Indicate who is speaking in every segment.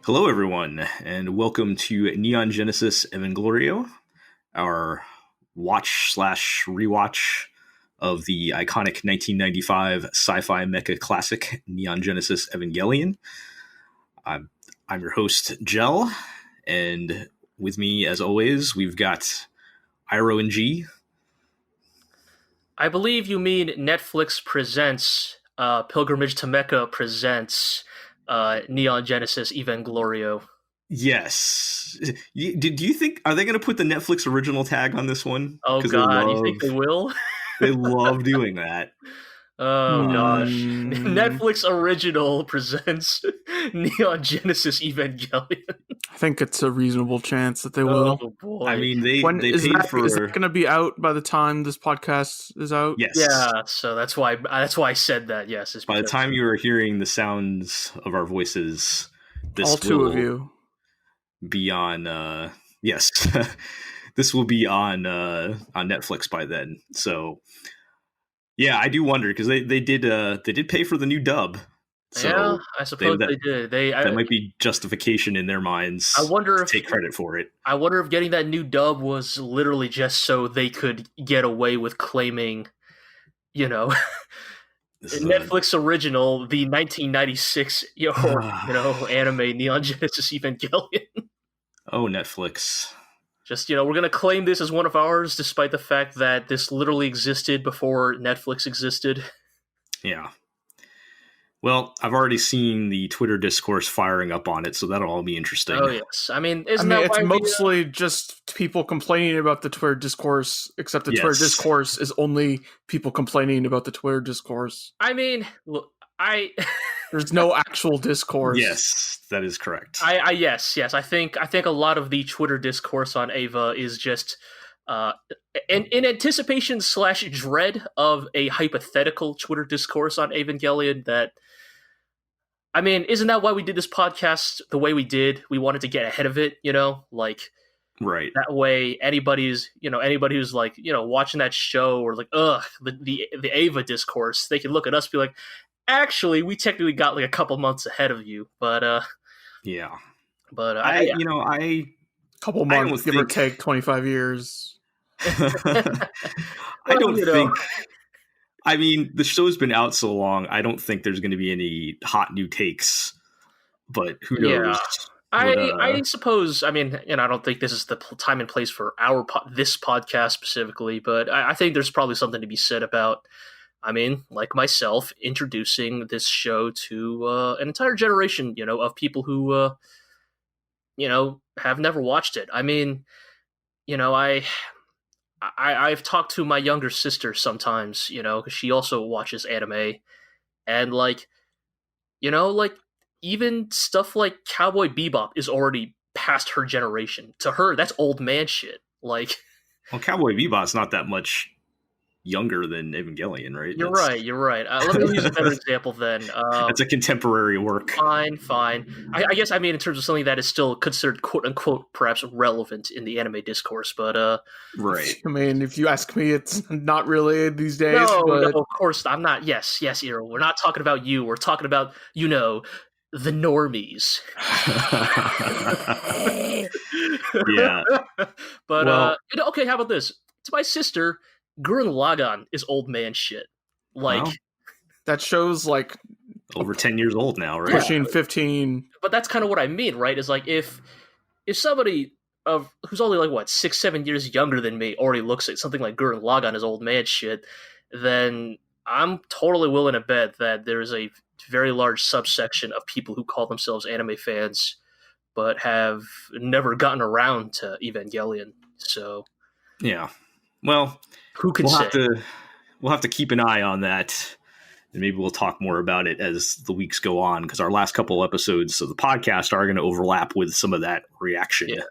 Speaker 1: Hello, everyone, and welcome to Neon Genesis EvanGLORIO, our watch/rewatch of the iconic 1995 sci-fi mecha classic Neon Genesis Evangelion. I'm your host, Gel, and with me, as always, we've got Iro and G.
Speaker 2: I believe you mean Netflix presents Pilgrimage to Mecca presents Neon Genesis EvanGLORIO.
Speaker 1: Yes. Do you think, are they going to put the Netflix original tag on this one?
Speaker 2: Oh god, you think they will?
Speaker 1: They love doing that.
Speaker 2: Oh gosh. Netflix original presents Neon Genesis Evangelion.
Speaker 3: I think it's a reasonable chance that they will.
Speaker 2: Oh boy.
Speaker 1: I mean, they
Speaker 3: Is
Speaker 1: paid
Speaker 3: that
Speaker 1: for.
Speaker 3: is that going to be out by the time this podcast is out?
Speaker 1: Yes.
Speaker 2: Yeah, so that's why I said that. Yes, it's
Speaker 1: By the time you are hearing the sounds of our voices, this
Speaker 3: All two
Speaker 1: will
Speaker 3: of you
Speaker 1: be on. Yes, this will be on Netflix by then. So, yeah, I do wonder because they did pay for the new dub. So
Speaker 2: yeah, I suppose they did.
Speaker 1: That might be justification in their minds.
Speaker 2: I wonder if
Speaker 1: take credit for it.
Speaker 2: I wonder if getting that new dub was literally just so they could get away with claiming, Netflix original, the 1996 anime Neon Genesis Evangelion.
Speaker 1: Oh, Netflix.
Speaker 2: Just, we're going to claim this as one of ours, despite the fact that this literally existed before Netflix existed.
Speaker 1: Yeah. Well, I've already seen the Twitter discourse firing up on it, so that'll all be interesting.
Speaker 2: Oh, yes. I mean,
Speaker 3: it's mostly just people complaining about the Twitter discourse, except the Twitter discourse is only people complaining about the Twitter discourse.
Speaker 2: I mean, look,
Speaker 3: There's no actual discourse.
Speaker 1: Yes, that is correct.
Speaker 2: Yes. I think a lot of the Twitter discourse on Eva is just in anticipation / dread of a hypothetical Twitter discourse on Evangelion that, I mean, isn't that why we did this podcast the way we did? We wanted to get ahead of it,
Speaker 1: right.
Speaker 2: That way anybody who's like, watching that show or like, the Eva discourse, they can look at us and be like, actually, we technically got like a couple months ahead of you, but
Speaker 1: yeah.
Speaker 2: But
Speaker 3: a couple months, give or take 25 years.
Speaker 1: I don't think. I mean, the show's been out so long. I don't think there's going to be any hot new takes. But who knows?
Speaker 2: Yeah. I suppose. I mean, I don't think this is the time and place for this podcast specifically. But I think there's probably something to be said about. I mean, like myself, introducing this show to an entire generation, of people who, have never watched it. I mean, I've talked to my younger sister sometimes, because she also watches anime, and even stuff like Cowboy Bebop is already past her generation. To her, that's old man shit. Well,
Speaker 1: Cowboy Bebop's not that much younger than Evangelion, right?
Speaker 2: You're right. Let me use a better example then.
Speaker 1: That's a contemporary work.
Speaker 2: Fine. I guess, I mean, in terms of something that is still considered quote-unquote perhaps relevant in the anime discourse, but...
Speaker 1: Right.
Speaker 3: I mean, if you ask me, it's not really these days.
Speaker 2: No, of course, I'm not. Yes, Iro, we're not talking about you. We're talking about, the normies.
Speaker 1: Yeah.
Speaker 2: But, okay, how about this? To my sister... Gurren Lagann is old man shit.
Speaker 3: That show's like
Speaker 1: over 10 years old now, right?
Speaker 3: Pushing 15.
Speaker 2: But that's kind of what I mean, right? Is like if somebody who's only like 6-7 years younger than me already looks at something like Gurren Lagann as old man shit, then I'm totally willing to bet that there's a very large subsection of people who call themselves anime fans but have never gotten around to Evangelion. So
Speaker 1: yeah. Well,
Speaker 2: who can say?
Speaker 1: We'll have to keep an eye on that, and maybe we'll talk more about it as the weeks go on, because our last couple episodes of the podcast are going to overlap with some of that reaction.
Speaker 2: Yeah.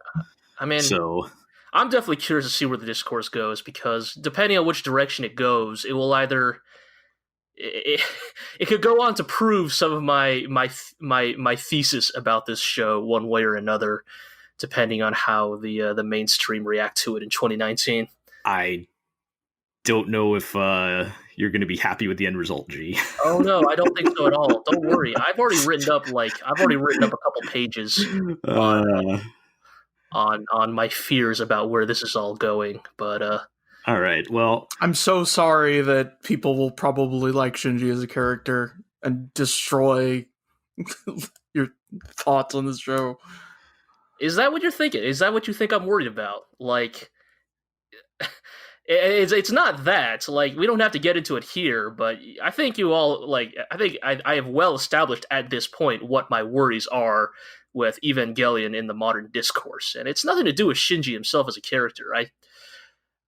Speaker 2: I mean, I'm definitely curious to see where the discourse goes, because depending on which direction it goes, it will either it could go on to prove some of my thesis about this show one way or another, depending on how the mainstream react to it in 2019.
Speaker 1: I don't know if you're going to be happy with the end result, G.
Speaker 2: Oh no, I don't think so at all. Don't worry. I've already written up a couple pages on my fears about where this is all going. But
Speaker 1: all right. Well,
Speaker 3: I'm so sorry that people will probably like Shinji as a character and destroy your thoughts on this show.
Speaker 2: Is that what you're thinking? Is that what you think I'm worried about? Like, it's not that. Like, we don't have to get into it here, but I think you all, like, I have well established at this point what my worries are with Evangelion in the modern discourse, and it's nothing to do with Shinji himself as a character.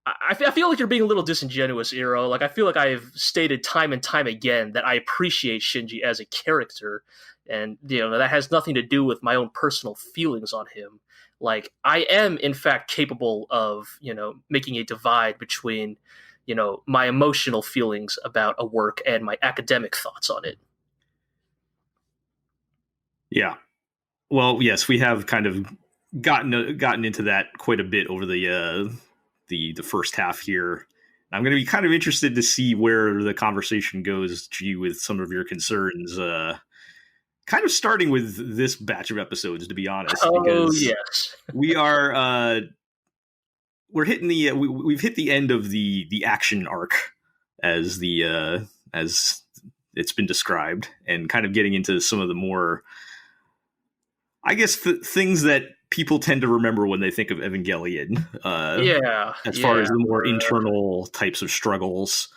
Speaker 2: I feel like you're being a little disingenuous, Iro. Like, I feel like I've stated time and time again that I appreciate Shinji as a character, and, that has nothing to do with my own personal feelings on him. Like, I am, in fact, capable of, making a divide between, my emotional feelings about a work and my academic thoughts on it.
Speaker 1: Yeah. Well, yes, we have kind of gotten into that quite a bit over the first half here. I'm going to be kind of interested to see where the conversation goes, G, with some of your concerns. Kind of starting with this batch of episodes, to be honest.
Speaker 2: Because yes,
Speaker 1: we are we've hit the end of the action arc as it's been described, and kind of getting into some of the more, I guess, things that people tend to remember when they think of Evangelion. As far as the more internal types of struggles.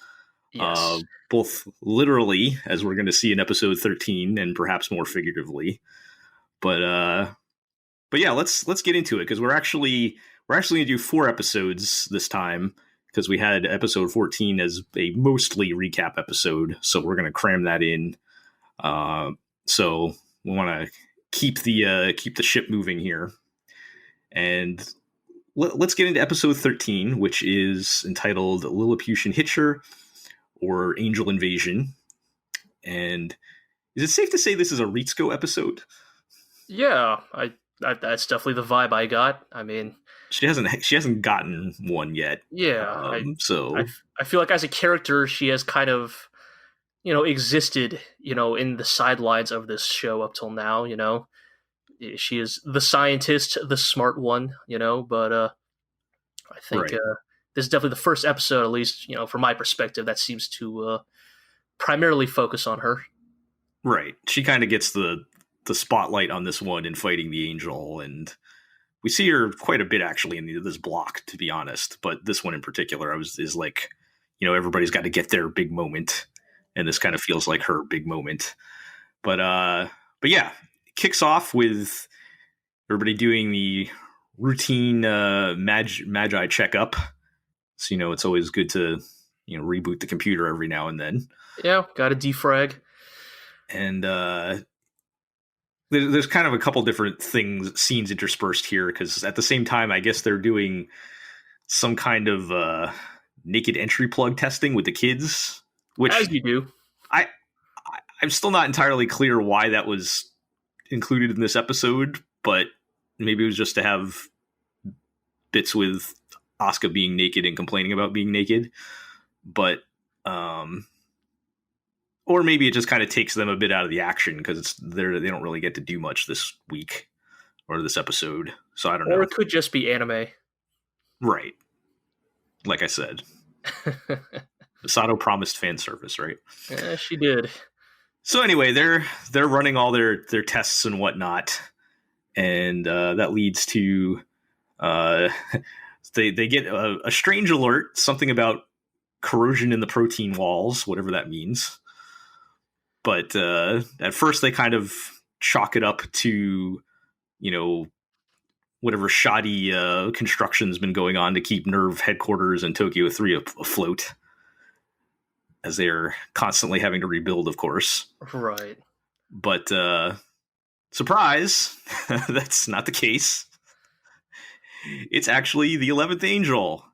Speaker 2: Yes.
Speaker 1: Both literally, as we're going to see in episode 13, and perhaps more figuratively. But yeah, let's get into it, because we're actually going to do 4 episodes this time, because we had episode 14 as a mostly recap episode, so we're going to cram that in. So we want to keep the ship moving here, and let's get into episode 13, which is entitled Lilliputian Hitcher, or Angel Invasion. And is it safe to say this is a Ritsuko episode?
Speaker 2: Yeah, that's definitely the vibe I got. I mean,
Speaker 1: she hasn't gotten one yet.
Speaker 2: Yeah,
Speaker 1: so
Speaker 2: I feel like as a character, she has kind of, existed, in the sidelines of this show up till now. She is the scientist, the smart one. But I think. Right. This is definitely the first episode, at least, from my perspective, that seems to primarily focus on her.
Speaker 1: Right. She kind of gets the spotlight on this one in fighting the Angel, and we see her quite a bit, actually, in this block, to be honest. But this one in particular is like, everybody's got to get their big moment, and this kind of feels like her big moment. But yeah, it kicks off with everybody doing the routine Magi checkup. So, it's always good to, reboot the computer every now and then.
Speaker 2: Yeah, got to defrag.
Speaker 1: And there's kind of a couple different scenes interspersed here, because at the same time, I guess they're doing some kind of naked entry plug testing with the kids. Which,
Speaker 2: as you do.
Speaker 1: I'm still not entirely clear why that was included in this episode, but maybe it was just to have bits with Asuka being naked and complaining about being naked, but or maybe it just kind of takes them a bit out of the action, because they don't really get to do much this week or this episode. So I don't know.
Speaker 2: Or it could just be anime.
Speaker 1: Right. Like I said. Misato promised fan service, right?
Speaker 2: Yeah, she did.
Speaker 1: So anyway, they're running all their tests and whatnot, and that leads to they get a strange alert, something about corrosion in the protein walls, whatever that means. But at first they kind of chalk it up to, whatever shoddy construction's been going on to keep Nerve headquarters and Tokyo 3 afloat, as they're constantly having to rebuild, of course.
Speaker 2: Right.
Speaker 1: But surprise, that's not the case. It's actually the 11th Angel.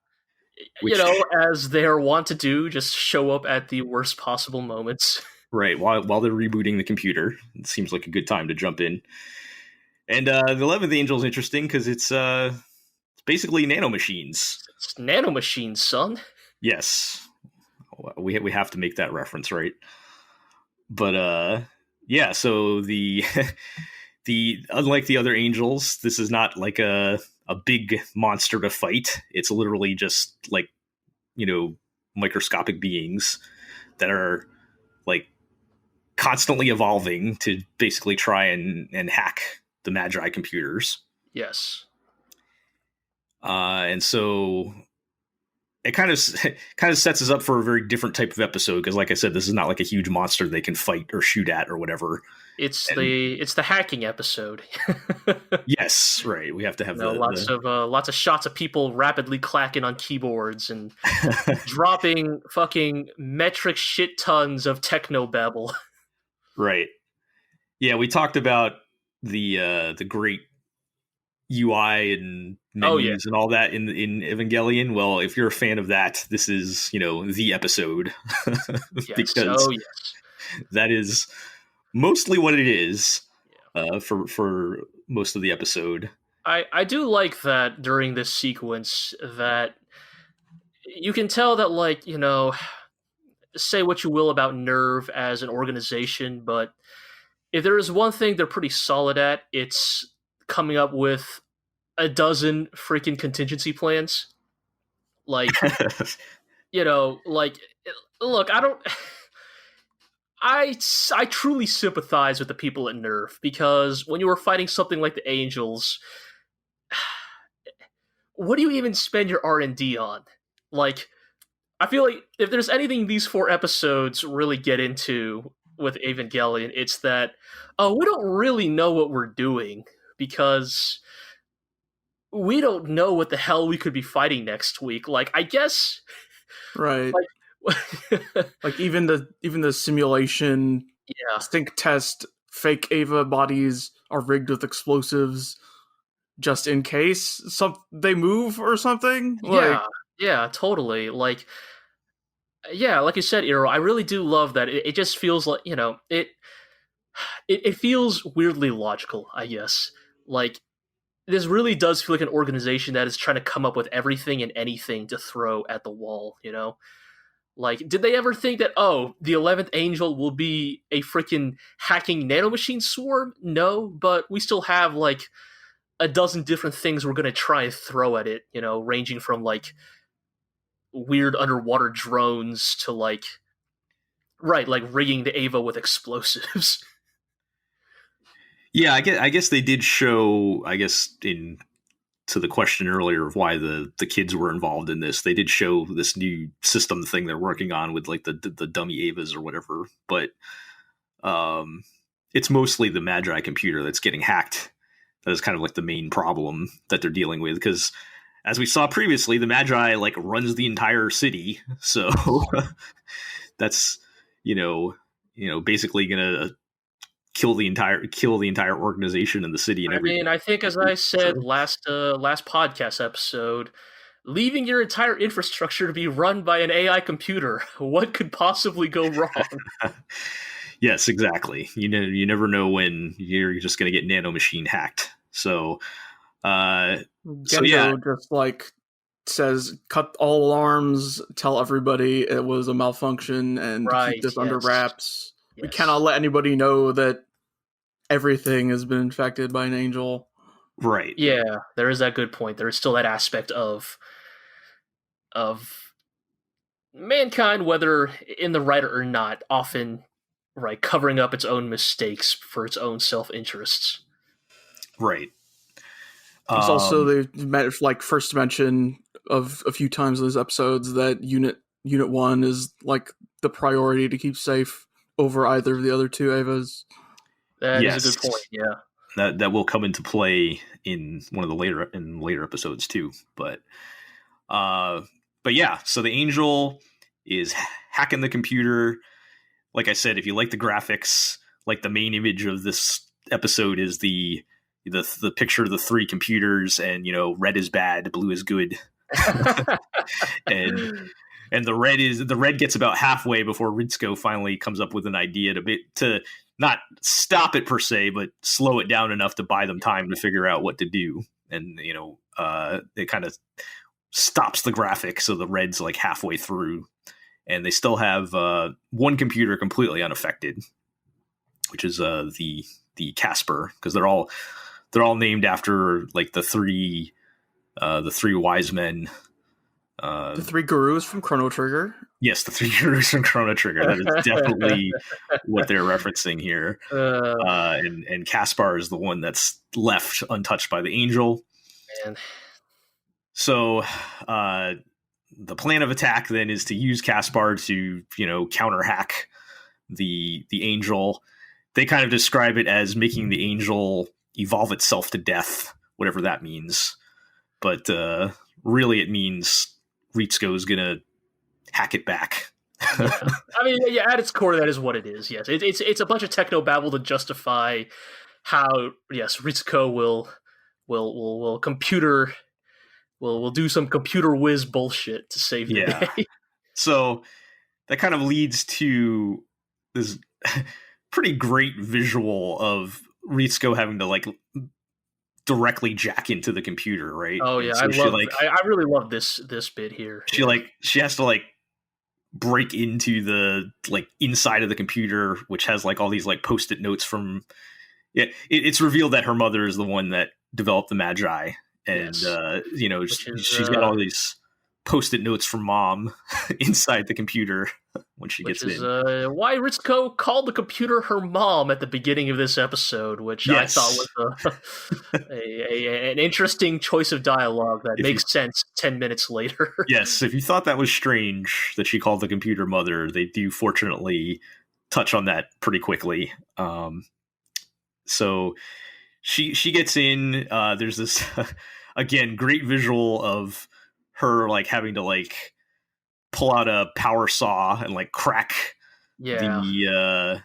Speaker 2: Which, as they're wont to do, just show up at the worst possible moments.
Speaker 1: Right, while they're rebooting the computer. It seems like a good time to jump in. And the 11th Angel is interesting because it's basically nanomachines.
Speaker 2: It's nanomachines, son.
Speaker 1: Yes. we have to make that reference, right? But yeah, so the the unlike the other angels, this is not like a big monster to fight. It's literally just like, microscopic beings that are like constantly evolving to basically try and hack the Magi computers.
Speaker 2: Yes.
Speaker 1: And so it kind of sets us up for a very different type of episode, because like I said, this is not like a huge monster they can fight or shoot at or whatever.
Speaker 2: It's the hacking episode.
Speaker 1: Yes, right. We have to have
Speaker 2: lots of shots of people rapidly clacking on keyboards and dropping fucking metric shit tons of technobabble.
Speaker 1: Right. Yeah, we talked about the great UI and menus and all that in Evangelion. Well, if you're a fan of that, this is, the episode.
Speaker 2: Yes.
Speaker 1: Because that is mostly what it is for most of the episode.
Speaker 2: I do like that during this sequence that you can tell that, like, say what you will about Nerve as an organization, but if there is one thing they're pretty solid at, it's coming up with a dozen freaking contingency plans. Like, look, I truly sympathize with the people at Nerve, because when you were fighting something like the Angels, what do you even spend your R&D on? Like, I feel like if there's anything these 4 episodes really get into with Evangelion, it's that, we don't really know what we're doing, because we don't know what the hell we could be fighting next week. Like, I guess,
Speaker 3: right? Like even the simulation, sync test, fake Eva bodies are rigged with explosives, just in case they move or something.
Speaker 2: Yeah, totally. Like you said, Iro, I really do love that. It just feels like, it feels weirdly logical, I guess. Like, this really does feel like an organization that is trying to come up with everything and anything to throw at the wall, Like, did they ever think that, the 11th Angel will be a freaking hacking nanomachine swarm? No, but we still have, like, a dozen different things we're going to try and throw at it, ranging from, like, weird underwater drones to, like rigging the Ava with explosives.
Speaker 1: Yeah, I guess they did show, to the question earlier of why the kids were involved in this, they did show this new system thing they're working on with like the dummy Avas or whatever. But it's mostly the Magi computer that's getting hacked. That is kind of like the main problem that they're dealing with, because as we saw previously, the Magi like runs the entire city. So that's, basically gonna kill the entire organization in the city and everything.
Speaker 2: I think, as I said last podcast episode, leaving your entire infrastructure to be run by an AI computer, what could possibly go wrong?
Speaker 1: Yes, exactly. You never know when you're just going to get nanomachine hacked. So,
Speaker 3: Genzo just like says, cut all alarms, tell everybody it was a malfunction, and keep this under wraps. Yes. We cannot let anybody know that everything has been infected by an angel.
Speaker 1: Right.
Speaker 2: Yeah, there is that good point. There is still that aspect of mankind, whether in the right or not, often covering up its own mistakes for its own self-interests.
Speaker 1: Right.
Speaker 3: There's also the first mention of a few times in those episodes that Unit 1 is like the priority to keep safe over either of the other 2 Avas.
Speaker 2: That is a good point. Yeah,
Speaker 1: that will come into play in one of the later episodes too. But yeah. So the Angel is hacking the computer. Like I said, if you like the graphics, like the main image of this episode is the picture of the 3 computers, and red is bad, blue is good, and the red gets about halfway before Ritsuko finally comes up with an idea to not stop it per se, but slow it down enough to buy them time to figure out what to do. And it kind of stops the graphic, so the red's like halfway through, and they still have one computer completely unaffected, which is the Casper, because they're all named after like the three wise men.
Speaker 3: The three gurus from Chrono Trigger.
Speaker 1: Yes, the three gurus from Chrono Trigger. That is definitely what they're referencing here. And Caspar is the one that's left untouched by the angel.
Speaker 2: Man.
Speaker 1: So the plan of attack then is to use Caspar to, counter hack the angel. They kind of describe it as making the angel evolve itself to death, whatever that means. But really, it means Ritsuko's gonna hack it back.
Speaker 2: Yeah. I mean, yeah, at its core, that is what it is. Yes, it's a bunch of techno babble to justify how Ritsuko will do some computer whiz bullshit to save the day.
Speaker 1: So that kind of leads to this pretty great visual of Ritsuko having to like directly jack into the computer, right?
Speaker 2: Oh yeah,
Speaker 1: so
Speaker 2: I really love this bit here.
Speaker 1: She has to like break into the like inside of the computer, which has like all these like post-it notes from it's revealed that her mother is the one that developed the Magi, and she's got all these post-it notes from mom inside the computer when she gets in.
Speaker 2: Why Ritsuko called the computer her mom at the beginning of this episode, which I thought was an interesting choice of dialogue that makes sense 10 minutes later.
Speaker 1: Yes, if you thought that was strange that she called the computer mother, they do fortunately touch on that pretty quickly. So she gets in. There's this again great visual of her like having to like pull out a power saw and like crack the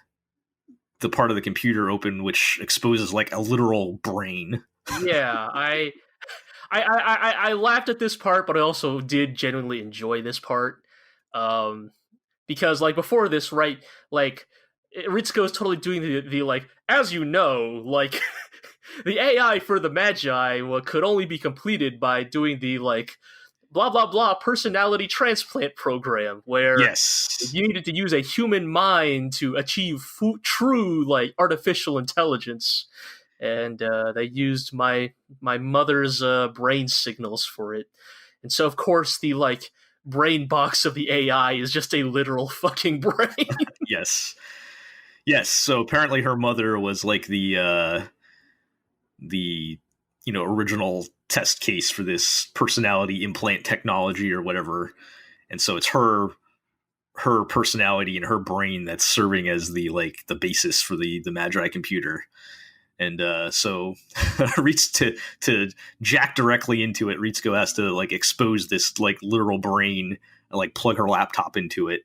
Speaker 1: part of the computer open, which exposes like a literal brain.
Speaker 2: Yeah, I laughed at this part, but I also did genuinely enjoy this part, because like before this, right, like Ritsuko is totally doing the like, as you know, like the AI for the Magi could only be completed by doing the like blah blah blah personality transplant program, where you needed to use a human mind to achieve true like artificial intelligence, and they used my mother's brain signals for it, and so of course the like brain box of the AI is just a literal fucking brain.
Speaker 1: Yes. So apparently her mother was like the original test case for this personality implant technology or whatever, and so it's her personality and her brain that's serving as the basis for the Magi computer. And so to jack directly into it, Ritsuko has to like expose this like literal brain and like plug her laptop into it.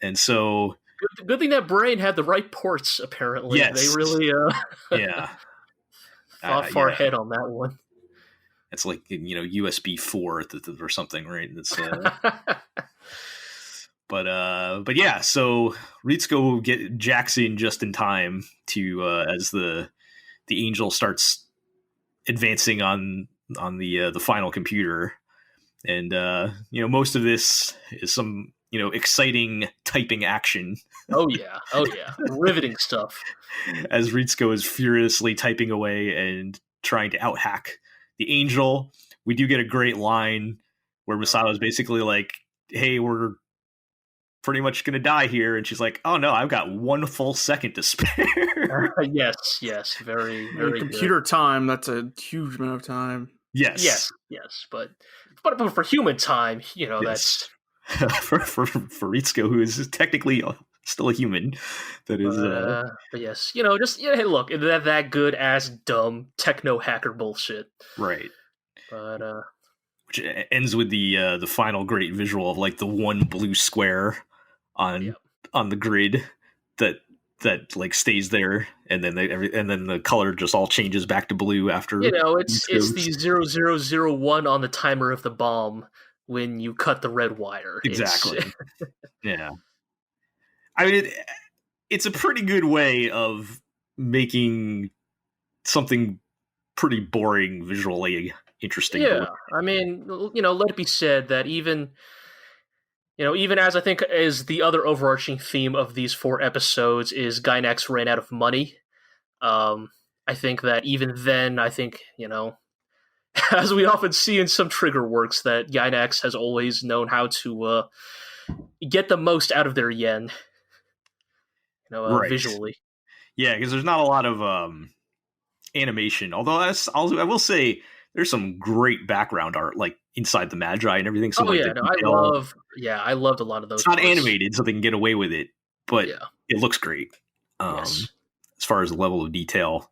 Speaker 1: And so
Speaker 2: good thing that brain had the right ports. Apparently, they really thought far ahead on that one.
Speaker 1: It's like USB 4 or something, right? That's but yeah. So Ritsuko jacks in just in time to as the angel starts advancing on the final computer, and most of this is some exciting typing action.
Speaker 2: Oh yeah, riveting stuff.
Speaker 1: As Ritsuko is furiously typing away and trying to out-hack the angel, we do get a great line where Masato is basically like, "Hey, we're pretty much gonna die here," and she's like, "Oh no, I've got 1 full second to spare."
Speaker 2: Yes, very, very
Speaker 3: computer
Speaker 2: good.
Speaker 3: time. That's a huge amount of time.
Speaker 2: Yes, but for human time, that's
Speaker 1: for Ritsuko, who is technically still a human. That is,
Speaker 2: but yes, hey, look, that good ass dumb techno hacker bullshit,
Speaker 1: right?
Speaker 2: But
Speaker 1: which ends with the final great visual of like the one blue square on the grid that like stays there, and then the color just all changes back to blue after.
Speaker 2: It's the 0001 on the timer of the bomb when you cut the red wire.
Speaker 1: Exactly. Yeah. I mean, it's a pretty good way of making something pretty boring visually interesting.
Speaker 2: Yeah, I mean, let it be said that even Even as I think as the other overarching theme of these 4 episodes is Gynax ran out of money. I think that even then, as we often see in some trigger works, that Gynax has always known how to get the most out of their yen,
Speaker 1: Right.
Speaker 2: visually.
Speaker 1: Yeah, because there's not a lot of animation. Although I will say there's some great background art, like inside the Magi and everything. So
Speaker 2: I loved a lot of those.
Speaker 1: It's not animated, so they can get away with it, but it looks great.
Speaker 2: Yes.
Speaker 1: As far as the level of detail,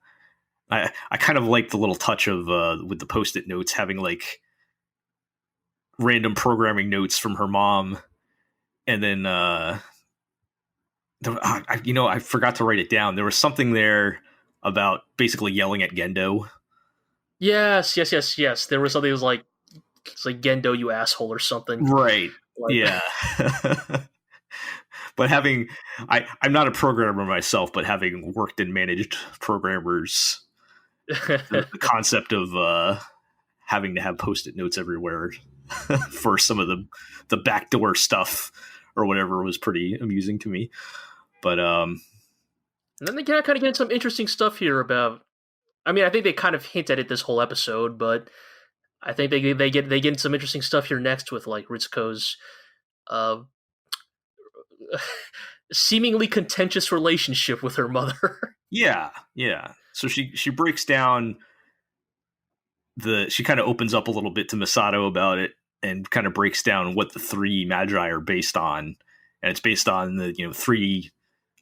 Speaker 1: I kind of like the little touch of with the Post-it notes having like random programming notes from her mom, and then I forgot to write it down. There was something there about basically yelling at Gendo.
Speaker 2: Yes. There was something that was like, it's like Gendo, you asshole, or something.
Speaker 1: Right. Yeah. But I'm not a programmer myself, but having worked and managed programmers, the concept of having to have Post-it notes everywhere for some of the backdoor stuff or whatever was pretty amusing to me. But
Speaker 2: and then they kind of get some interesting stuff here about. I mean, I think they kind of hint at it this whole episode, but I think they get some interesting stuff here next with like Ritsuko's seemingly contentious relationship with her mother.
Speaker 1: Yeah. So she breaks down she kind of opens up a little bit to Masato about it and kind of breaks down what the 3 Magi are based on, and it's based on the 3,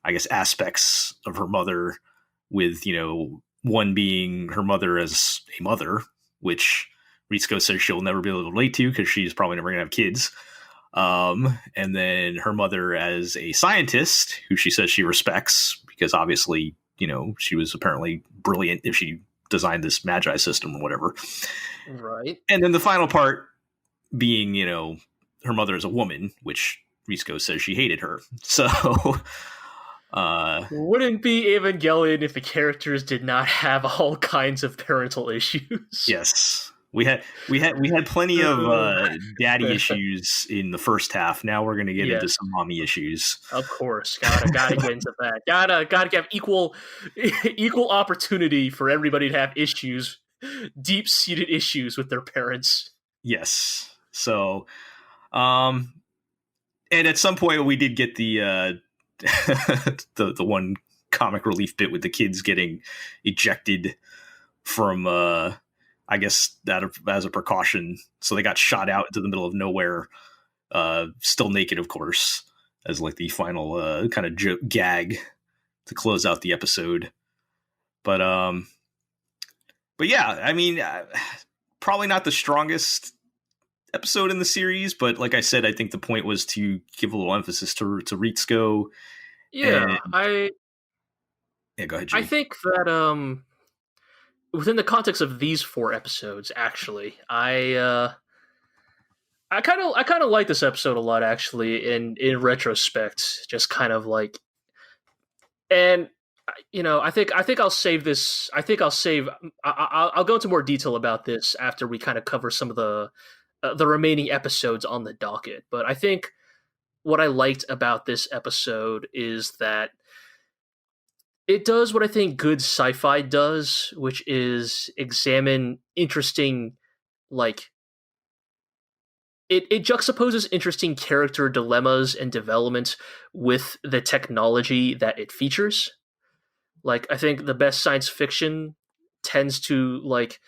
Speaker 1: I guess, aspects of her mother, with one being her mother as a mother, which Ritsuko says she'll never be able to relate to because she's probably never gonna have kids. And then her mother as a scientist, who she says she respects because obviously, she was apparently brilliant if she designed this Magi system or whatever.
Speaker 2: Right.
Speaker 1: And then the final part being, her mother as a woman, which Ritsuko says she hated her. So
Speaker 2: wouldn't be Evangelion if the characters did not have all kinds of parental issues.
Speaker 1: Yes. We had plenty of daddy issues in the first half. Now we're going to get into some mommy issues.
Speaker 2: Of course, gotta get into that. Gotta have equal opportunity for everybody to have issues, deep-seated issues with their parents.
Speaker 1: Yes. So, and at some point we did get the the one comic relief bit with the kids getting ejected from. I guess that as a precaution. So they got shot out into the middle of nowhere, still naked, of course, as like the final kind of gag to close out the episode. But yeah, I mean, probably not the strongest episode in the series, but like I said, I think the point was to give a little emphasis to Ritsuko.
Speaker 2: Yeah,
Speaker 1: go ahead, Jimmy.
Speaker 2: I think that within the context of these 4 episodes, actually, I kind of like this episode a lot. Actually, in retrospect, just kind of like, and I think I'll save this. I'll go into more detail about this after we kind of cover some of the remaining episodes on the docket. But I think what I liked about this episode is that it does what I think good sci-fi does, which is examine interesting, like, it juxtaposes interesting character dilemmas and developments with the technology that it features. Like, I think the best science fiction tends to, like,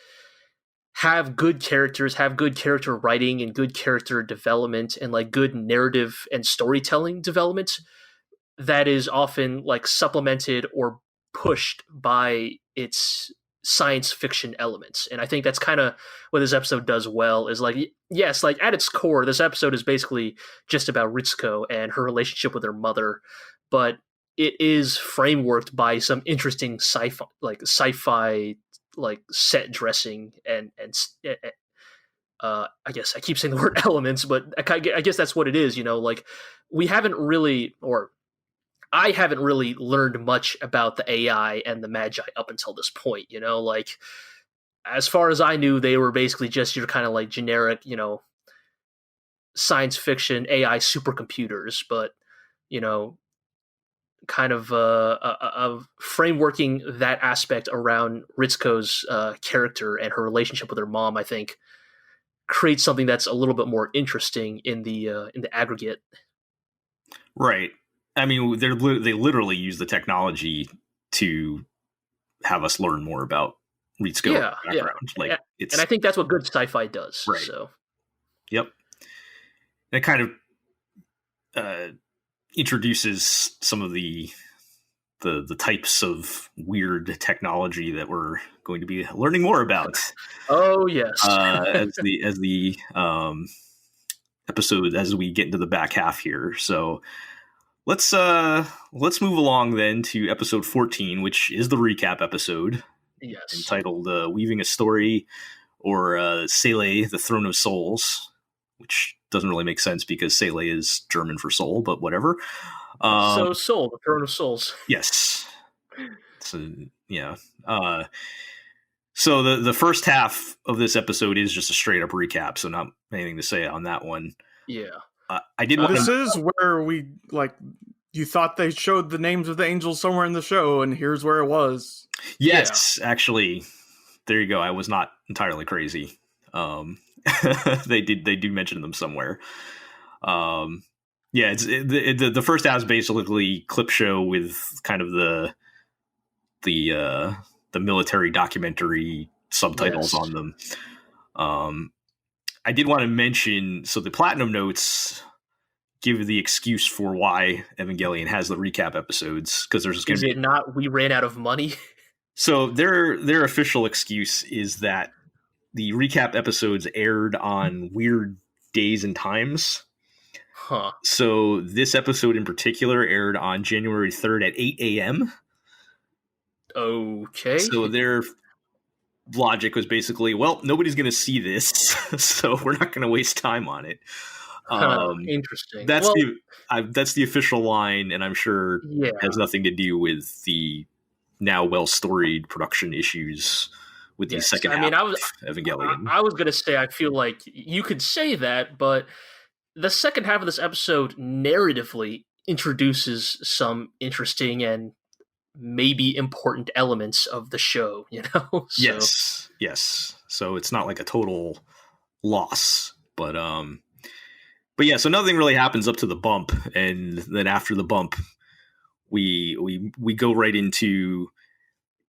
Speaker 2: have good characters, have good character writing and good character development and, like, good narrative and storytelling development that is often like supplemented or pushed by its science fiction elements. And I think that's kind of what this episode does well, is like, yes, like at its core, this episode is basically just about Ritsuko and her relationship with her mother, but it is frameworked by some interesting sci-fi like set dressing and I guess I keep saying the word elements, but I guess that's what it is. Like we haven't really, or I haven't really learned much about the AI and the Magi up until this point, like as far as I knew, they were basically just your kind of like generic, science fiction AI supercomputers, but kind of frameworking that aspect around Ritsuko's character and her relationship with her mom, I think, creates something that's a little bit more interesting in the aggregate.
Speaker 1: Right. I mean, they literally use the technology to have us learn more about Ritsuko's background.
Speaker 2: Yeah. And I think that's what good sci-fi does.
Speaker 1: Right.
Speaker 2: So.
Speaker 1: Yep. It kind of introduces some of the types of weird technology that we're going to be learning more about.
Speaker 2: Oh yes.
Speaker 1: As the episode, as we get into the back half here. So let's move along then to episode 14, which is the recap episode.
Speaker 2: Yes.
Speaker 1: Entitled Weaving a Story, or Seele, the Throne of Souls, which doesn't really make sense because Seele is German for soul, but whatever.
Speaker 2: So Soul, the Throne of Souls.
Speaker 1: Yes. So yeah. So the first half of this episode is just a straight up recap, so not anything to say on that one.
Speaker 2: Yeah.
Speaker 1: I did.
Speaker 3: This is where we you thought they showed the names of the angels somewhere in the show, and here's where it was.
Speaker 1: Yes, actually, there you go. I was not entirely crazy. They do mention them somewhere. Yeah, the first half is basically clip show with kind of the military documentary subtitles on them. I did want to mention, so the Platinum Notes give the excuse for why Evangelion has the recap episodes, because there's going to be
Speaker 2: not we ran out of money.
Speaker 1: So their official excuse is that the recap episodes aired on weird days and times.
Speaker 2: Huh.
Speaker 1: So this episode in particular aired on January 3rd at 8 a.m.
Speaker 2: Okay.
Speaker 1: So their logic was basically, well, nobody's going to see this, so we're not going to waste time on it.
Speaker 2: Interesting.
Speaker 1: That's the official line, and I'm sure it has nothing to do with the now well-storied production issues with the second half of Evangelion.
Speaker 2: I was going to say, I feel like you could say that, but the second half of this episode narratively introduces some interesting and maybe important elements of the show, So.
Speaker 1: Yes. So it's not like a total loss, but yeah. So nothing really happens up to the bump, and then after the bump, we go right into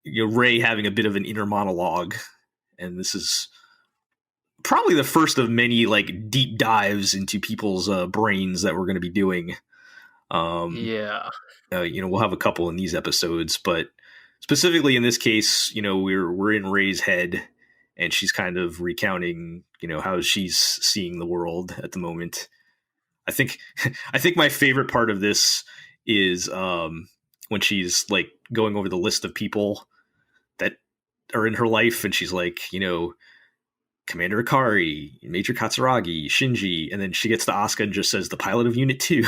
Speaker 1: Rei having a bit of an inner monologue, and this is probably the first of many deep dives into people's brains that we're going to be doing. We'll have a couple in these episodes, but specifically in this case, we're in Rei's head, and she's kind of recounting, how she's seeing the world at the moment. I think my favorite part of this is when she's going over the list of people that are in her life, and she's like, Commander Akari, Major Katsuragi, Shinji, and then she gets to Asuka and just says the pilot of Unit 2.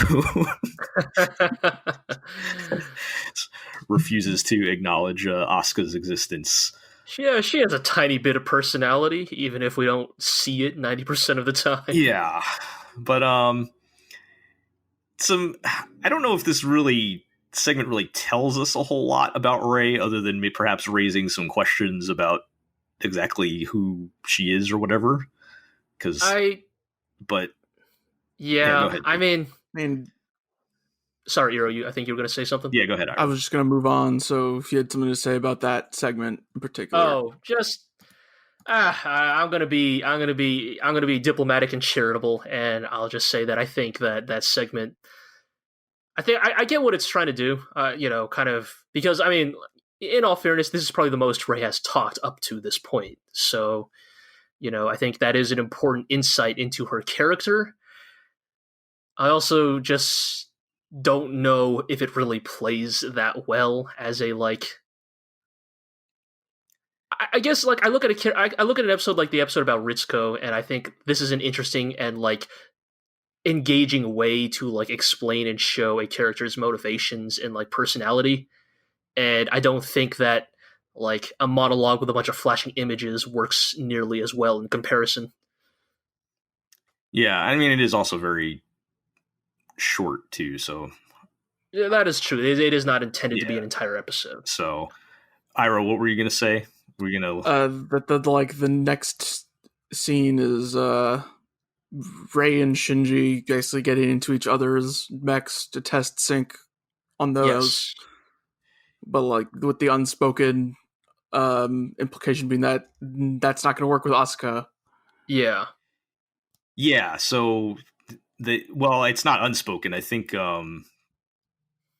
Speaker 1: Refuses to acknowledge Asuka's existence.
Speaker 2: Yeah, she has a tiny bit of personality, even if we don't see it 90% of the time.
Speaker 1: Yeah, but I don't know if this segment really tells us a whole lot about Rei, other than perhaps raising some questions about exactly who she is or whatever. Go ahead.
Speaker 2: I mean, sorry, Iro, I think you were going to say something.
Speaker 1: Yeah, go ahead.
Speaker 3: I was just going to move on. So if you had something to say about that segment in particular.
Speaker 2: Oh, just I'm going to be diplomatic and charitable, and I'll just say that I think that segment, I get what it's trying to do, kind of, because I mean, in all fairness, this is probably the most Rei has talked up to this point. So, I think that is an important insight into her character. I also just don't know if it really plays that well as a I guess I look at an episode like the episode about Ritsuko, and I think this is an interesting and engaging way to explain and show a character's motivations and personality. And I don't think that a monologue with a bunch of flashing images works nearly as well in comparison.
Speaker 1: Yeah, I mean, it is also very short too, so...
Speaker 2: Yeah, that is true. It is not intended to be an entire episode.
Speaker 1: So, Ira, what were you going to say? Were you going to...
Speaker 3: the next scene is Rei and Shinji basically getting into each other's mechs to test sync on those. Yes. But, like, with the unspoken implication being that that's not going to work with Asuka.
Speaker 2: Yeah.
Speaker 1: Yeah, so... it's not unspoken. I think...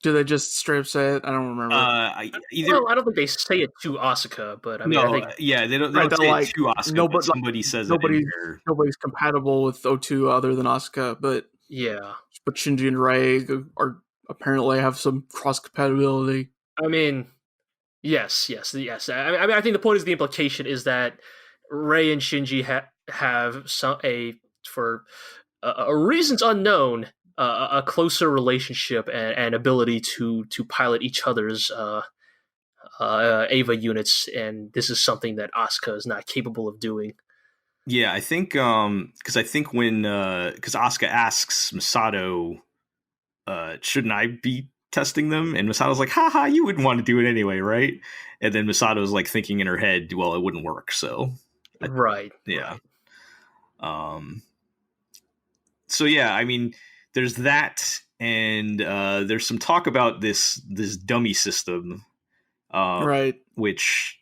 Speaker 3: Do they just straight up say it? I don't remember.
Speaker 2: I don't think they say it to Asuka, but I mean, I think...
Speaker 1: yeah, they don't say it to Asuka, but somebody says it in there.
Speaker 3: Nobody's compatible with O2 other than Asuka, but...
Speaker 2: Yeah.
Speaker 3: But Shinji and Rei are apparently have some cross-compatibility.
Speaker 2: I mean, yes. I mean, I think the point is the implication is that Rei and Shinji have for reasons unknown, a closer relationship and ability to pilot each other's Eva units, and this is something that Asuka is not capable of doing.
Speaker 1: Yeah, I think because when Asuka asks Masato, shouldn't I be testing them? And Masato's like, haha, you wouldn't want to do it anyway, right? And then Masato's like thinking in her head, well, it wouldn't work, so
Speaker 2: right.
Speaker 1: Yeah. Right. So yeah, I mean, there's that, and there's some talk about this dummy system,
Speaker 3: right?
Speaker 1: Which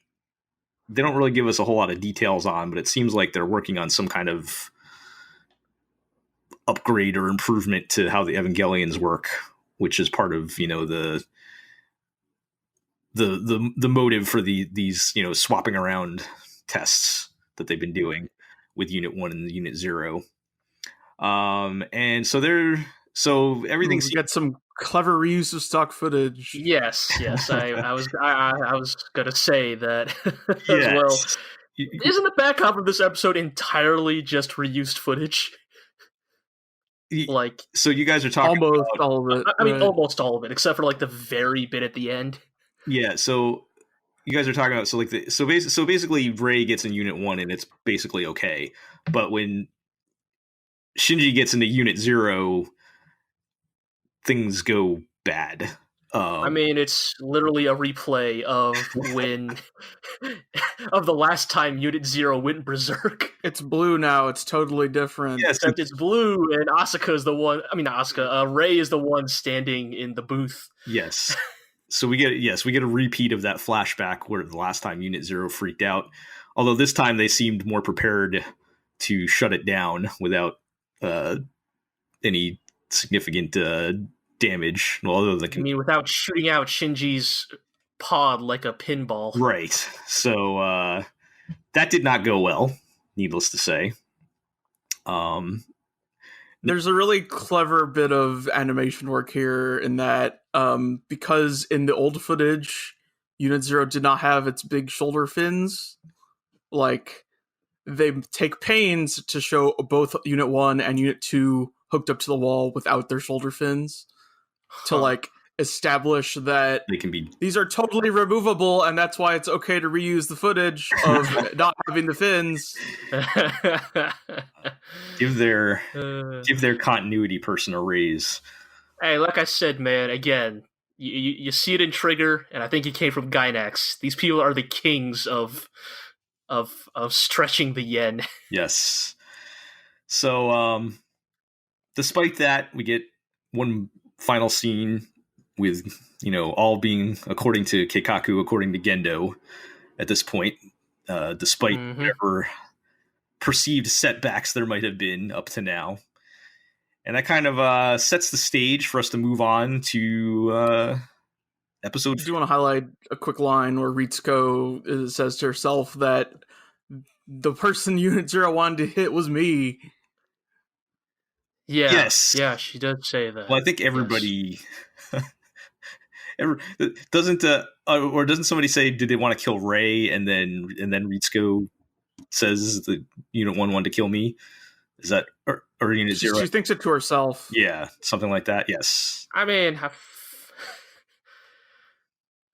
Speaker 1: they don't really give us a whole lot of details on, but it seems like they're working on some kind of upgrade or improvement to how the Evangelions work, which is part of the motive for these swapping around tests that they've been doing with Unit 1 and Unit 0. And so everything's
Speaker 3: get some clever reuse of stock footage.
Speaker 2: Yes. I was gonna say that as well. Isn't the back half of this episode entirely just reused footage? Like,
Speaker 1: so you guys are talking
Speaker 3: almost about, all of it.
Speaker 2: I mean, almost all of it, except for like the very bit at the end.
Speaker 1: Yeah. So you guys are talking about so basically Rei gets in Unit 1 and it's basically okay, but when Shinji gets into Unit 0, things go bad.
Speaker 2: I mean, it's literally a replay of when of the last time Unit 0 went berserk.
Speaker 3: It's blue now. It's totally different.
Speaker 2: Yes, except it's blue, and Asuka is the one. I mean, not Asuka. Rei is the one standing in the booth.
Speaker 1: Yes. So we get a repeat of that flashback where the last time Unit 0 freaked out. Although this time they seemed more prepared to shut it down without any significant damage. Well, other than
Speaker 2: I mean, without shooting out Shinji's pod like a pinball.
Speaker 1: Right. So that did not go well, needless to say.
Speaker 3: There's a really clever bit of animation work here in that because in the old footage, Unit 0 did not have its big shoulder fins. Like, they take pains to show both Unit 1 and Unit 2 hooked up to the wall without their shoulder fins to, like, establish that
Speaker 1: they can be...
Speaker 3: these are totally removable, and that's why it's okay to reuse the footage of not having the fins.
Speaker 1: Give their continuity person a raise.
Speaker 2: Hey, like I said, man, again, you see it in Trigger, and I think it came from Gainax. These people are the kings of stretching the yen.
Speaker 1: Yes. So, despite that, we get one final scene with, all being according to Keikaku, according to Gendo at this point, despite whatever perceived setbacks there might have been up to now. And that kind of sets the stage for us to move on to episode...
Speaker 3: Do you want to highlight a quick line where Ritsuko says to herself that the person Unit 0 wanted to hit was me?
Speaker 2: Yeah.
Speaker 1: Yes.
Speaker 2: Yeah, she does say that.
Speaker 1: Well, I think everybody... Doesn't somebody say, did they want to kill Rei? And then Ritsuko says the Unit 1 wanted to kill me. Is that or Unit 0?
Speaker 3: She thinks it to herself.
Speaker 1: Yeah, something like that. Yes.
Speaker 2: I mean,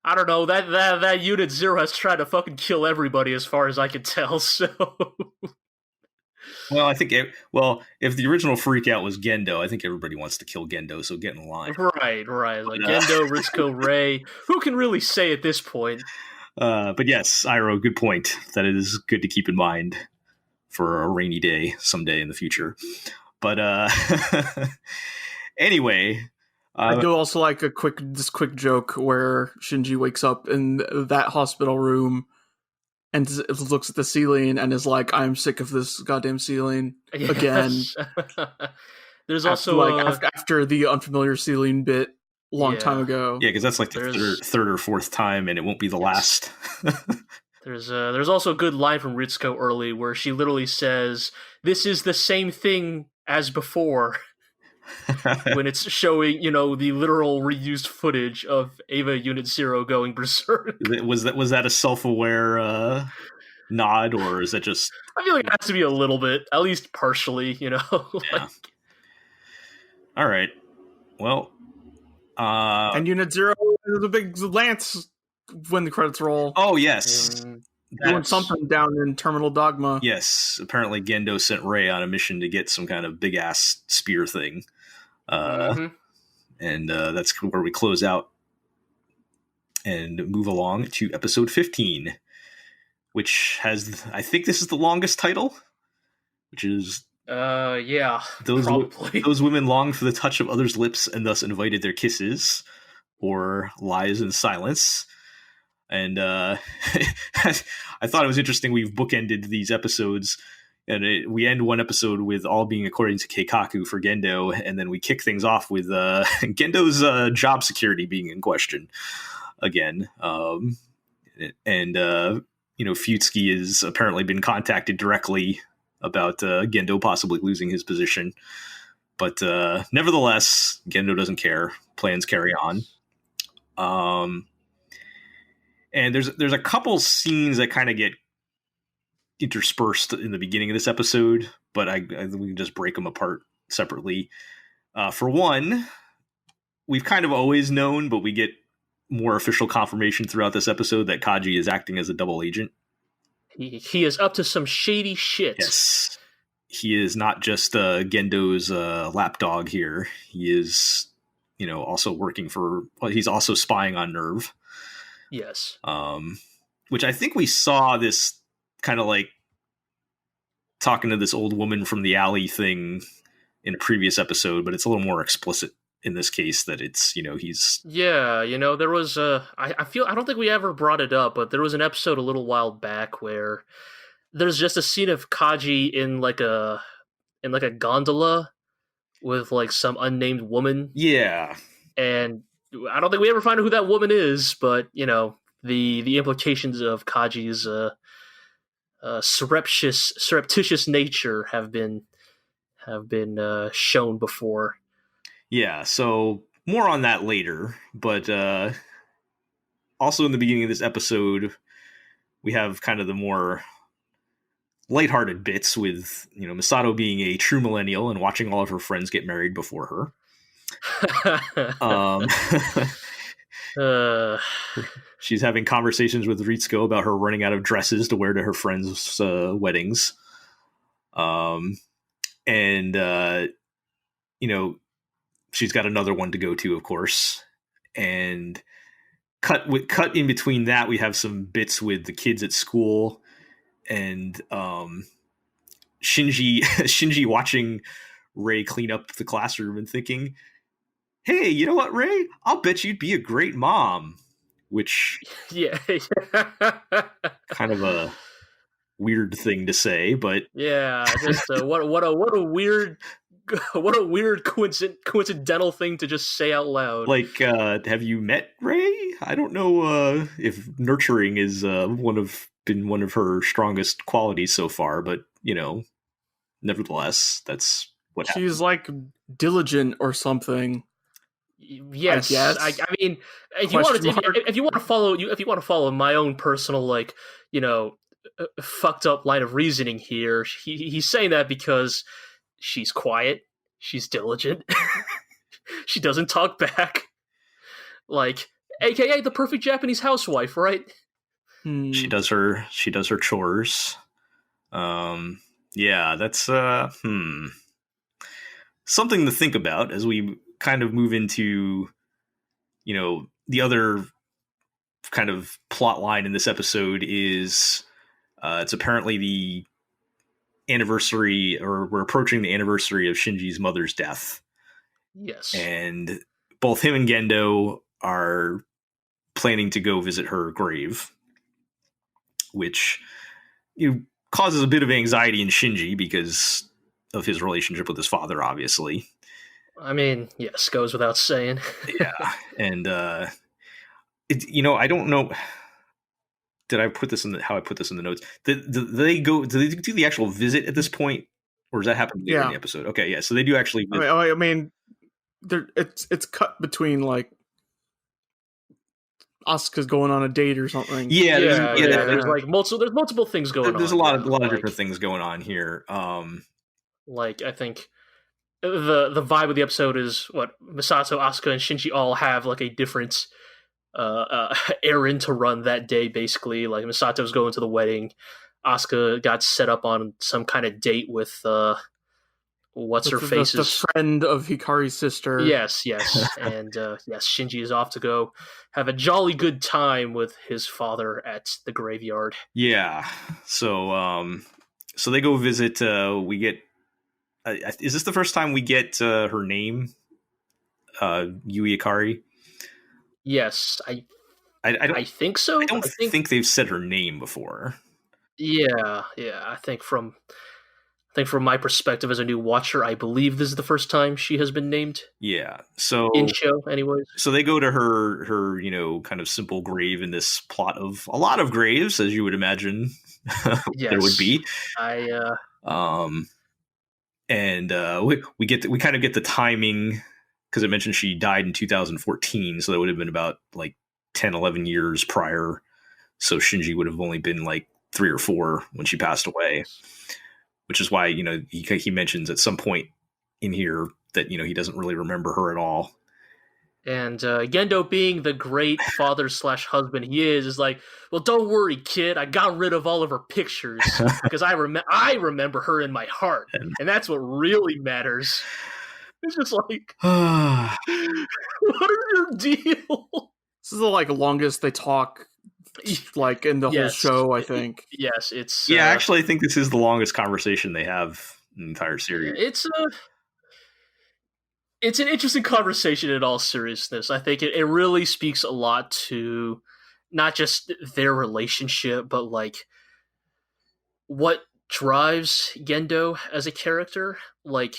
Speaker 2: I don't know. That Unit 0 has tried to fucking kill everybody, as far as I can tell. So
Speaker 1: Well, I think if the original freak out was Gendo, I think everybody wants to kill Gendo, so get in line.
Speaker 2: Right. Like Gendo, Ritsuko, Rei. Who can really say at this point?
Speaker 1: But yes, Iroh, good point. That it is good to keep in mind for a rainy day someday in the future. But anyway,
Speaker 3: I do also like this quick joke where Shinji wakes up in that hospital room and looks at the ceiling and is like, "I'm sick of this goddamn ceiling again."
Speaker 2: There's also
Speaker 3: after the unfamiliar ceiling bit long time ago.
Speaker 1: Yeah, because that's like the third or fourth time, and it won't be the last.
Speaker 2: There's also a good line from Ritsuko early where she literally says, "This is the same thing as before." When it's showing, the literal reused footage of Eva Unit 0 going berserk.
Speaker 1: Was that a self-aware nod, or is that just...
Speaker 2: I feel like it has to be a little bit, at least partially,
Speaker 1: Yeah. All right. Well,
Speaker 3: and Unit 0 is a big lance when the credits roll.
Speaker 1: Oh, yes.
Speaker 3: Doing something down in Terminal Dogma.
Speaker 1: Yes. Apparently Gendo sent Rei on a mission to get some kind of big-ass spear thing. And that's where we close out and move along to episode 15, which has, I think this is the longest title, which is...
Speaker 2: yeah,
Speaker 1: probably. Those women longed for the touch of others' lips and thus invited their kisses, or lies in silence. And I thought it was interesting. We've bookended these episodes, and we end one episode with all being according to Keikaku for Gendo, and then we kick things off with Gendo's job security being in question again. Futsuki has apparently been contacted directly about Gendo possibly losing his position. But nevertheless, Gendo doesn't care. Plans carry on. And there's a couple scenes that kind of get interspersed in the beginning of this episode, but we can just break them apart separately. For one, we've kind of always known, but we get more official confirmation throughout this episode that Kaji is acting as a double agent.
Speaker 2: He is up to some shady shit.
Speaker 1: Yes. He is not just Gendo's lapdog here. He is, also working he's also spying on Nerve.
Speaker 2: Yes.
Speaker 1: Which I think we saw this kind of like talking to this old woman from the alley thing in a previous episode, but it's a little more explicit in this case that it's, he's...
Speaker 2: Yeah, there was I don't think we ever brought it up, but there was an episode a little while back where there's just a scene of Kaji in like a gondola with like some unnamed woman.
Speaker 1: Yeah.
Speaker 2: And I don't think we ever find out who that woman is, but the implications of Kaji's surreptitious nature have been shown before.
Speaker 1: Yeah, so more on that later, but also in the beginning of this episode, we have kind of the more lighthearted bits with, Misato being a true millennial and watching all of her friends get married before her. She's having conversations with Ritsuko about her running out of dresses to wear to her friends' weddings. She's got another one to go to, of course. And cut in between that, we have some bits with the kids at school and Shinji watching Rei clean up the classroom and thinking, "Hey, you know what, Rei? I'll bet you'd be a great mom." Which,
Speaker 2: yeah,
Speaker 1: kind of a weird thing to say, but
Speaker 2: yeah, just what a weird coincidental thing to just say out loud.
Speaker 1: Like, have you met Rei? I don't know if nurturing is been one of her strongest qualities so far, but nevertheless, that's what
Speaker 3: she's
Speaker 1: happened.
Speaker 3: Like diligent or something.
Speaker 2: Yes, I mean, if you want to follow my own personal fucked up line of reasoning here, he's saying that because she's quiet, she's diligent, she doesn't talk back, AKA the perfect Japanese housewife, right?
Speaker 1: She does her chores. Yeah, that's something to think about as we kind of move into, the other kind of plot line in this episode is it's apparently the anniversary, or we're approaching the anniversary of Shinji's mother's death.
Speaker 2: Yes.
Speaker 1: And both him and Gendo are planning to go visit her grave, which causes a bit of anxiety in Shinji because of his relationship with his father, obviously.
Speaker 2: I mean, yes, goes without saying.
Speaker 1: Yeah. And, I don't know. Did I put this how I put this in the notes? Do they do the actual visit at this point? Or does that happen later in the episode? Okay, yeah. So they do actually visit.
Speaker 3: I mean it's cut between like Asuka's going on a date or something.
Speaker 1: Yeah.
Speaker 2: There's like multiple things going on.
Speaker 1: There's a lot of different things going on here.
Speaker 2: Like I think the vibe of the episode is what Misato, Asuka, and Shinji all have like a different errand to run that day. Basically, like Misato's going to the wedding. Asuka got set up on some kind of date with what's her face,
Speaker 3: the friend of Hikari's sister.
Speaker 2: Yes, and yes, Shinji is off to go have a jolly good time with his father at the graveyard.
Speaker 1: Yeah, so they go visit. We get. Is this the first time we get her name? Yui Hikari.
Speaker 2: Yes, I think so.
Speaker 1: I don't think they've said her name before.
Speaker 2: Yeah. I think from my perspective as a new watcher, I believe this is the first time she has been named.
Speaker 1: Yeah. So
Speaker 2: in show, anyways.
Speaker 1: So they go to her kind of simple grave in this plot of a lot of graves, as you would imagine there would be. We kind of get the timing, because it mentioned she died in 2014, so that would have been about like 10, 11 years prior. So Shinji would have only been like 3 or 4 when she passed away, which is why, he mentions at some point in here that, he doesn't really remember her at all.
Speaker 2: And Gendo, being the great father/husband he is like, well, don't worry, kid. I got rid of all of her pictures because I remember her in my heart, and that's what really matters. It's just like, what is your deal?
Speaker 3: This is the longest they talk, like in the whole show. I think.
Speaker 2: Yes, it's.
Speaker 1: Yeah, actually, I think this is the longest conversation they have in the entire series.
Speaker 2: It's an interesting conversation in all seriousness. I think it really speaks a lot to not just their relationship, but like what drives Gendo as a character. Like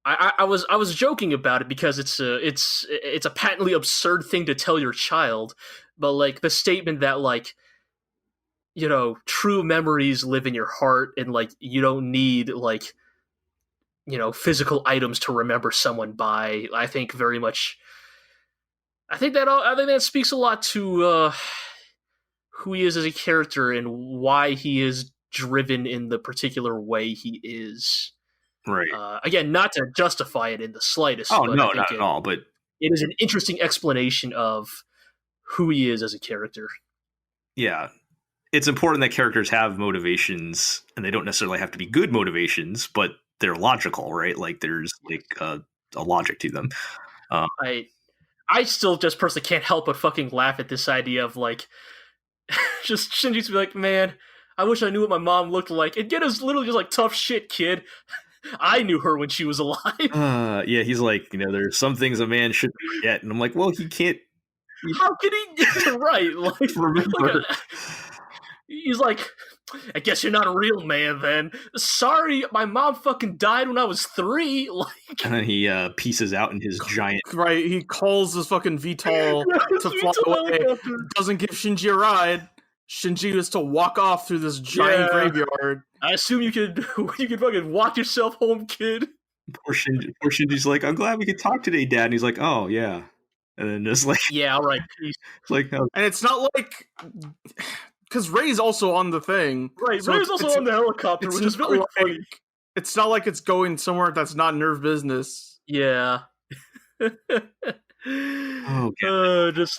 Speaker 2: I was joking about it because it's a patently absurd thing to tell your child, but like the statement that like, true memories live in your heart, and like you don't need like, physical items to remember someone by. I think that speaks a lot to who he is as a character and why he is driven in the particular way he is.
Speaker 1: Right.
Speaker 2: Again, not to justify it in the slightest.
Speaker 1: Oh, no, not at all. But
Speaker 2: it is an interesting explanation of who he is as a character.
Speaker 1: Yeah. It's important that characters have motivations, and they don't necessarily have to be good motivations, but they're logical, right? Like there's like a logic to them.
Speaker 2: I still just personally can't help but fucking laugh at this idea of like just Shinji's be like, man, I wish I knew what my mom looked like. And Gendo's literally just like, tough shit, kid. I knew her when she was alive.
Speaker 1: Yeah, he's like, there's some things a man shouldn't forget, and I'm like, well, he can't.
Speaker 2: How can he get it right? Like, remember. He's like, I guess you're not a real man then. Sorry, my mom fucking died when I was 3. Like,
Speaker 1: and then he pieces out in his giant.
Speaker 3: Right, he calls his fucking VTOL to fly away. Doesn't give Shinji a ride. Shinji is to walk off through this giant graveyard.
Speaker 2: I assume you could fucking walk yourself home, kid.
Speaker 1: Poor Shinji's like, I'm glad we could talk today, Dad. And he's like, oh yeah, and then just like,
Speaker 2: yeah, all right, peace.
Speaker 1: It's like, oh.
Speaker 3: And it's not like. Because Ray's also on the thing.
Speaker 2: Right, so Ray's also on the helicopter, which is really funny.
Speaker 3: It's not like it's going somewhere that's not nerve business.
Speaker 2: Yeah. Just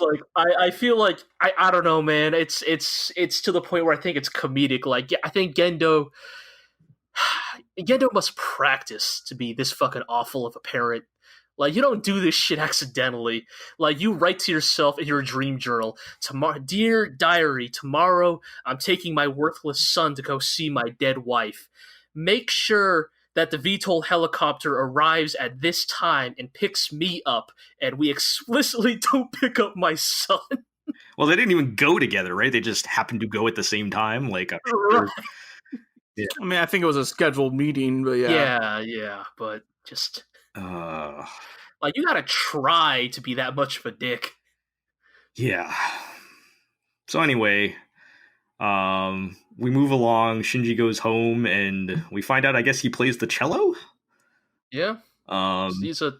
Speaker 2: like I feel like I don't know, man. It's to the point where I think it's comedic. Like I think Gendo Gendo must practice to be this fucking awful of a parent. Like, you don't do this shit accidentally. Like, you write to yourself in your dream journal, Dear diary, tomorrow I'm taking my worthless son to go see my dead wife. Make sure that the VTOL helicopter arrives at this time and picks me up, and we explicitly don't pick up my son.
Speaker 1: Well, they didn't even go together, right? They just happened to go at the same time. Like,
Speaker 2: Right.
Speaker 3: Yeah. I mean, I think it was a scheduled meeting, but
Speaker 2: Yeah, but just like, you gotta try to be that much of a dick.
Speaker 1: Yeah. So anyway, we move along. Shinji goes home, and we find out, I guess, he plays the cello.
Speaker 2: Yeah. He's a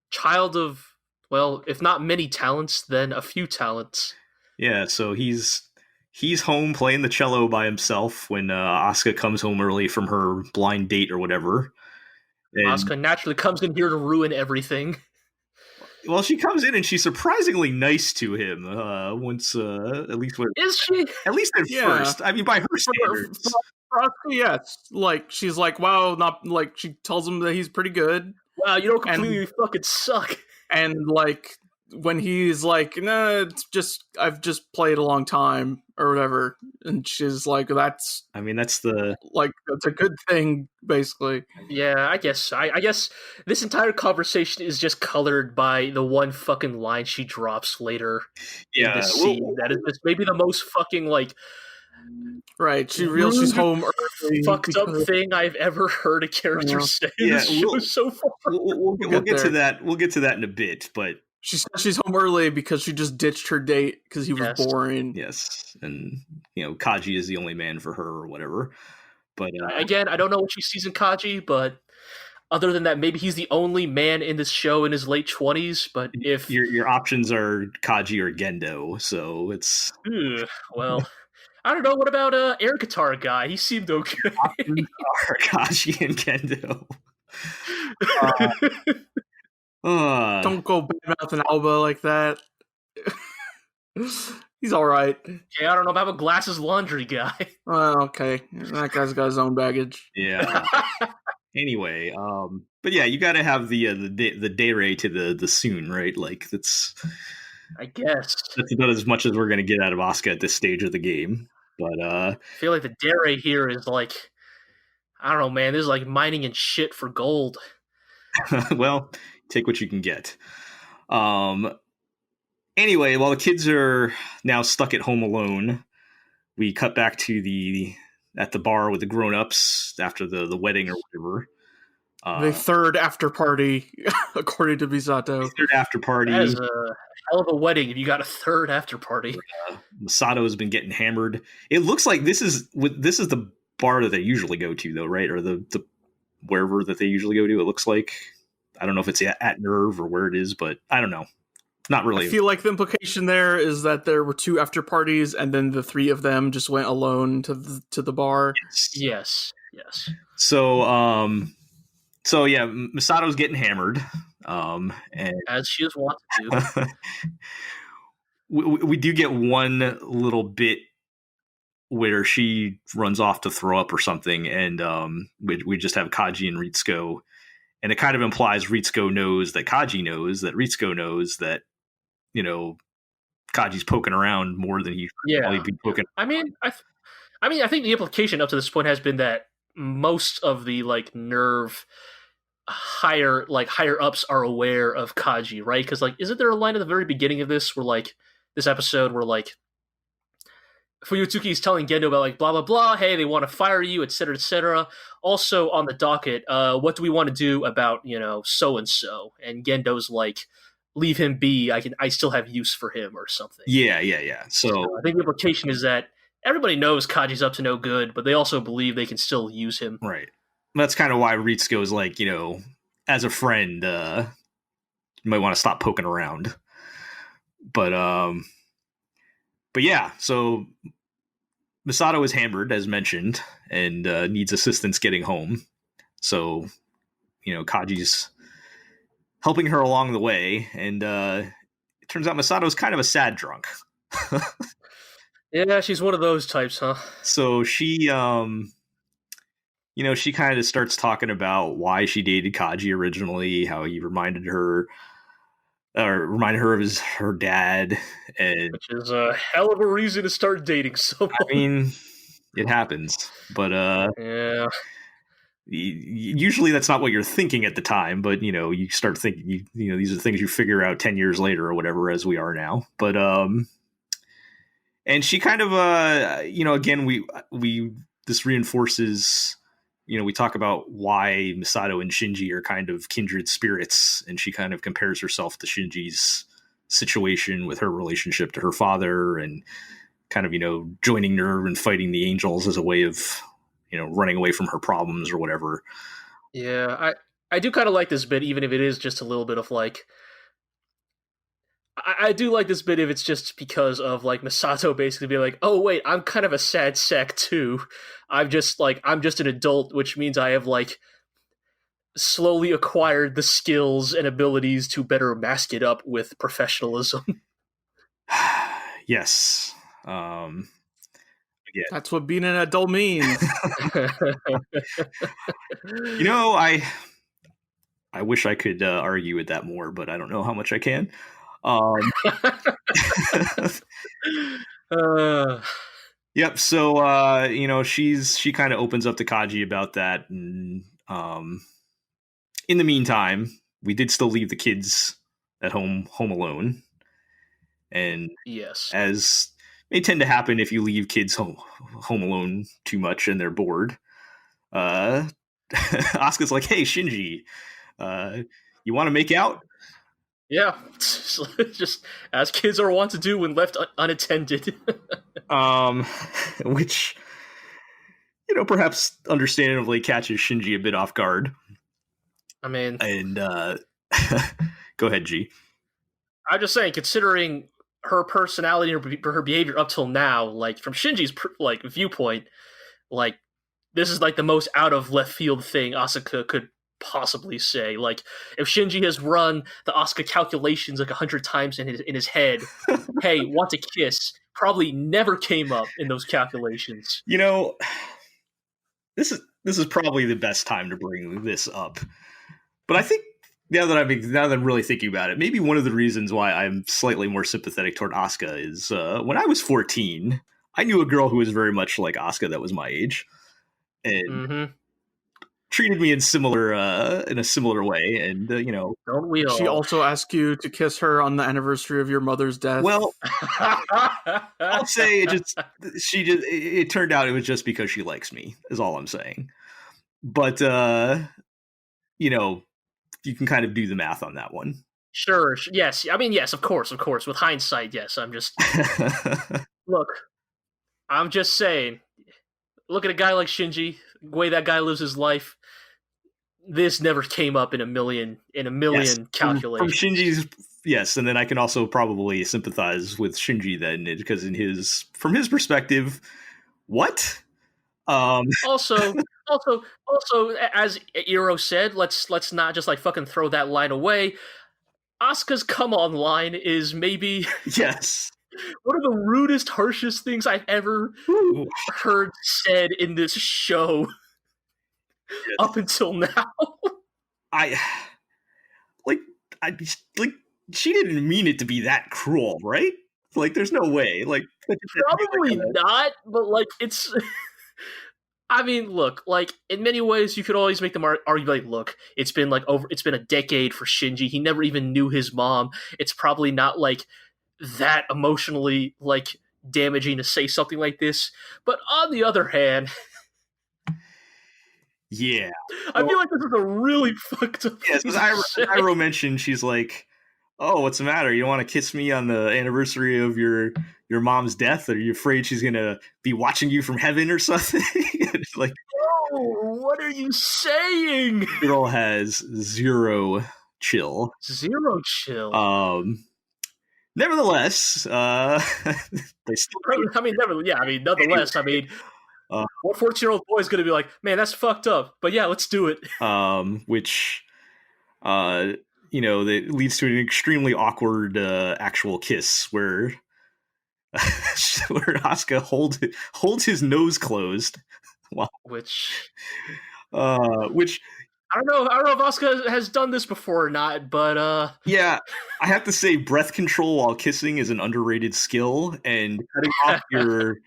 Speaker 2: child of, well, if not many talents, then a few talents.
Speaker 1: Yeah, so he's home playing the cello by himself when Asuka comes home early from her blind date or whatever. And
Speaker 2: Asuka naturally comes in here to ruin everything.
Speaker 1: Well, she comes in and she's surprisingly nice to him. Once, at least when
Speaker 2: is she?
Speaker 1: At least at first. I mean, by her standards.
Speaker 3: Yes, like she's like, wow, not like she tells him that he's pretty good.
Speaker 2: Wow, you don't completely fucking suck.
Speaker 3: And like when he's like, no, it's just I've just played a long time or whatever, and she's like, that's a good thing, basically.
Speaker 2: Yeah, I guess. I guess this entire conversation is just colored by the one fucking line she drops later in this scene. That is just maybe the most fucking like.
Speaker 3: Right, she realizes she's home early.
Speaker 2: Fucked up thing I've ever heard a character say.
Speaker 1: Yeah,
Speaker 2: this show is so far.
Speaker 1: We'll get to that. We'll get to that in a bit, but
Speaker 3: she says she's home early because she just ditched her date because he was boring.
Speaker 1: Yes, and Kaji is the only man for her or whatever. But
Speaker 2: again, I don't know what she sees in Kaji, but other than that, maybe he's the only man in this show in his late 20s. But if
Speaker 1: your options are Kaji or Gendo, so it's
Speaker 2: well. I don't know. What about air guitar guy? He seemed okay.
Speaker 1: Kaji and Gendo.
Speaker 3: Don't go badmouth an Alba like that. He's all right.
Speaker 2: Okay, I don't know. I'm a glasses laundry guy.
Speaker 3: Well, okay. That guy's got his own baggage.
Speaker 1: Yeah. Anyway, but yeah, you got to have the day ray to the soon, right? Like that's.
Speaker 2: I guess
Speaker 1: that's about as much as we're going to get out of Asuka at this stage of the game. But I
Speaker 2: feel like the dare here is like, I don't know, man. This is like mining and shit for gold.
Speaker 1: Well, take what you can get. Anyway, while the kids are now stuck at home alone, we cut back to at the bar with the grown-ups after the wedding or whatever.
Speaker 3: The third after party, according to Misato.
Speaker 1: The third after party.
Speaker 2: That is a hell of a wedding if you got a third after party.
Speaker 1: Misato has been getting hammered. It looks like this is the bar that they usually go to, though, right? Or the wherever that they usually go to. It looks like. I don't know if it's at Nerve or where it is, but I don't know. Not really.
Speaker 3: I feel like the implication there is that there were two after parties, and then the three of them just went alone to the bar.
Speaker 2: Yes.
Speaker 1: So yeah, Misato's getting hammered, and
Speaker 2: as she is wont to
Speaker 1: do. we do get one little bit where she runs off to throw up or something, and we just have Kaji and Ritsuko, and it kind of implies Ritsuko knows that Kaji knows that Ritsuko knows that Kaji's poking around more than he'd be poking.
Speaker 2: I mean, I think the implication up to this point has been that most of the like Nerve higher ups are aware of Kaji, right? Because like, isn't there a line at the very beginning of this episode where like Fuyutsuki's telling Gendo about like blah blah blah, hey, they want to fire you, etc. etc. Also on the docket, what do we want to do about so and so? And Gendo's like, leave him be. I still have use for him or something.
Speaker 1: Yeah. So
Speaker 2: I think the implication is that everybody knows Kaji's up to no good, but they also believe they can still use him.
Speaker 1: Right. That's kind of why Ritsuko is like, as a friend, you might want to stop poking around. But yeah, so Misato is hammered, as mentioned, and needs assistance getting home. So, Kaji's helping her along the way, and it turns out Misato's kind of a sad drunk.
Speaker 2: Yeah, she's one of those types, huh?
Speaker 1: So she she kind of starts talking about why she dated Kaji originally, how he reminded her of her dad, and
Speaker 2: which is a hell of a reason to start dating someone.
Speaker 1: I mean, it happens, but
Speaker 2: yeah.
Speaker 1: Usually that's not what you're thinking at the time, but you start thinking, these are things you figure out 10 years later or whatever, as we are now. But and she kind of again, we this reinforces, we talk about why Misato and Shinji are kind of kindred spirits, and she kind of compares herself to Shinji's situation with her relationship to her father, and kind of joining NERV and fighting the angels as a way of running away from her problems or whatever.
Speaker 2: Yeah, I do kind of like this bit, even if it is just a little bit of like. I do like this bit if it's just because of like Misato basically being like, oh wait, I'm kind of a sad sack too. I'm just an adult, which means I have like slowly acquired the skills and abilities to better mask it up with professionalism.
Speaker 1: Yes.
Speaker 3: Yeah. That's what being an adult means.
Speaker 1: I wish I could argue with that more, but I don't know how much I can. Yep. So she kind of opens up to Kaji about that, and in the meantime, we did still leave the kids at home alone, and
Speaker 2: yes,
Speaker 1: as may tend to happen if you leave kids home alone too much and they're bored. Asuka's like, "Hey, Shinji, you want to make out?"
Speaker 2: Yeah, just as kids are wont to do when left unattended.
Speaker 1: Which perhaps understandably catches Shinji a bit off guard.
Speaker 2: I mean,
Speaker 1: and go ahead, G.
Speaker 2: I'm just saying, considering her personality and her behavior up till now, like from Shinji's like viewpoint, like this is like the most out of left field thing Asuka could possibly say. Like if Shinji has run the Asuka calculations like 100 times in his head, hey, want to kiss, probably never came up in those calculations.
Speaker 1: This is probably the best time to bring this up, but I think now that I'm really thinking about it, maybe one of the reasons why I'm slightly more sympathetic toward Asuka is when I was 14, I knew a girl who was very much like Asuka that was my age, and treated me in a similar way, and
Speaker 2: don't we all?
Speaker 3: She also asked you to kiss her on the anniversary of your mother's death.
Speaker 1: Well, I'll say it turned out it was just because she likes me, is all I'm saying. But you can kind of do the math on that one.
Speaker 2: Sure. Yes. I mean, yes, of course. With hindsight, yes. I'm just look. I'm just saying. Look at a guy like Shinji. The way that guy lives his life. This never came up in a million yes, calculations.
Speaker 1: From Shinji's, yes, and then I can also probably sympathize with Shinji then, because from his perspective, what?
Speaker 2: Also, as Iro said, let's not just like fucking throw that line away. Asuka's come on line is maybe
Speaker 1: yes
Speaker 2: one of the rudest, harshest things I've ever heard said in this show. Yes. Up until now,
Speaker 1: she didn't mean it to be that cruel, right? Like, there's no way. Like,
Speaker 2: probably not, but like it's. I mean, look, like in many ways, you could always make them argue like, look, it's been a decade for Shinji. He never even knew his mom. It's probably not like that emotionally like damaging to say something like this. But on the other hand.
Speaker 1: Yeah.
Speaker 2: I feel like this is a really fucked up
Speaker 1: thing. Yes, Iro mentioned, she's like, oh, what's the matter? You don't want to kiss me on the anniversary of your mom's death? Are you afraid she's going to be watching you from heaven or something? It's like,
Speaker 2: oh, what are you saying?
Speaker 1: Girl has zero chill.
Speaker 2: Zero chill.
Speaker 1: Nevertheless, they still.
Speaker 2: Nonetheless, what 14-year-old boy is going to be like, man, that's fucked up. But yeah, let's do it.
Speaker 1: Which, that leads to an extremely awkward actual kiss where Asuka holds his nose closed Wow.
Speaker 2: Which
Speaker 1: I
Speaker 2: don't know if Asuka has done this before or not, but
Speaker 1: yeah, I have to say breath control while kissing is an underrated skill, and cutting off your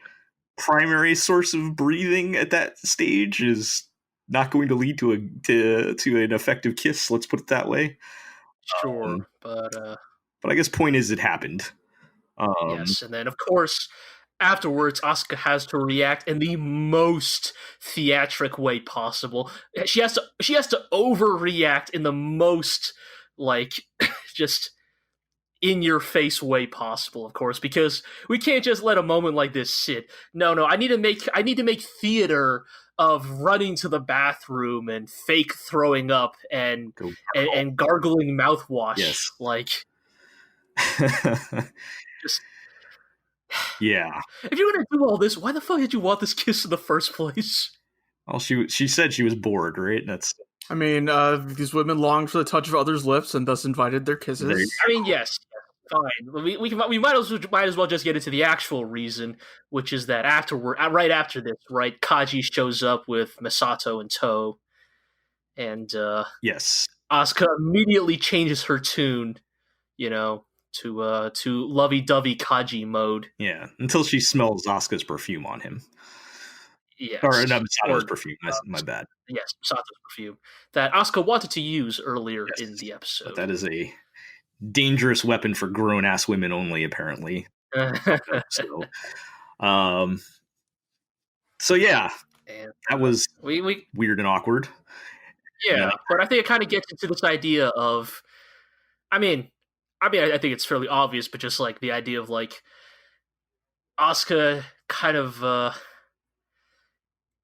Speaker 1: primary source of breathing at that stage is not going to lead to an effective kiss, let's put it that way.
Speaker 2: sure, but
Speaker 1: I guess point is it happened.
Speaker 2: yes, and then of course afterwards Asuka has to react in the most theatric way possible. She has to overreact in the most like just in your face way possible, of course, because we can't just let a moment like this sit. No, I need to make theater of running to the bathroom and fake throwing up and gargling mouthwash.
Speaker 1: Yes.
Speaker 2: Like just
Speaker 1: yeah.
Speaker 2: If you're gonna do all this, why the fuck did you want this kiss in the first place?
Speaker 1: Well, she said she was bored, right? That's.
Speaker 3: I mean, these women longed for the touch of others' lips and thus invited their kisses.
Speaker 2: I mean, yes, fine. We might as well just get into the actual reason, which is that right after this, right, Kaji shows up with Misato in tow, and
Speaker 1: yes,
Speaker 2: Asuka immediately changes her tune, to lovey-dovey Kaji mode.
Speaker 1: Yeah, until she smells Asuka's perfume on him.
Speaker 2: Yes.
Speaker 1: Or not Misato's perfume. My bad.
Speaker 2: Yes, Misato's perfume that Asuka wanted to use earlier in the episode.
Speaker 1: But that is a dangerous weapon for grown-ass women only, apparently. So yeah, and, that was weird and awkward.
Speaker 2: Yeah, but I think it kind of gets into this idea of, I think it's fairly obvious, but just like the idea of like Asuka kind of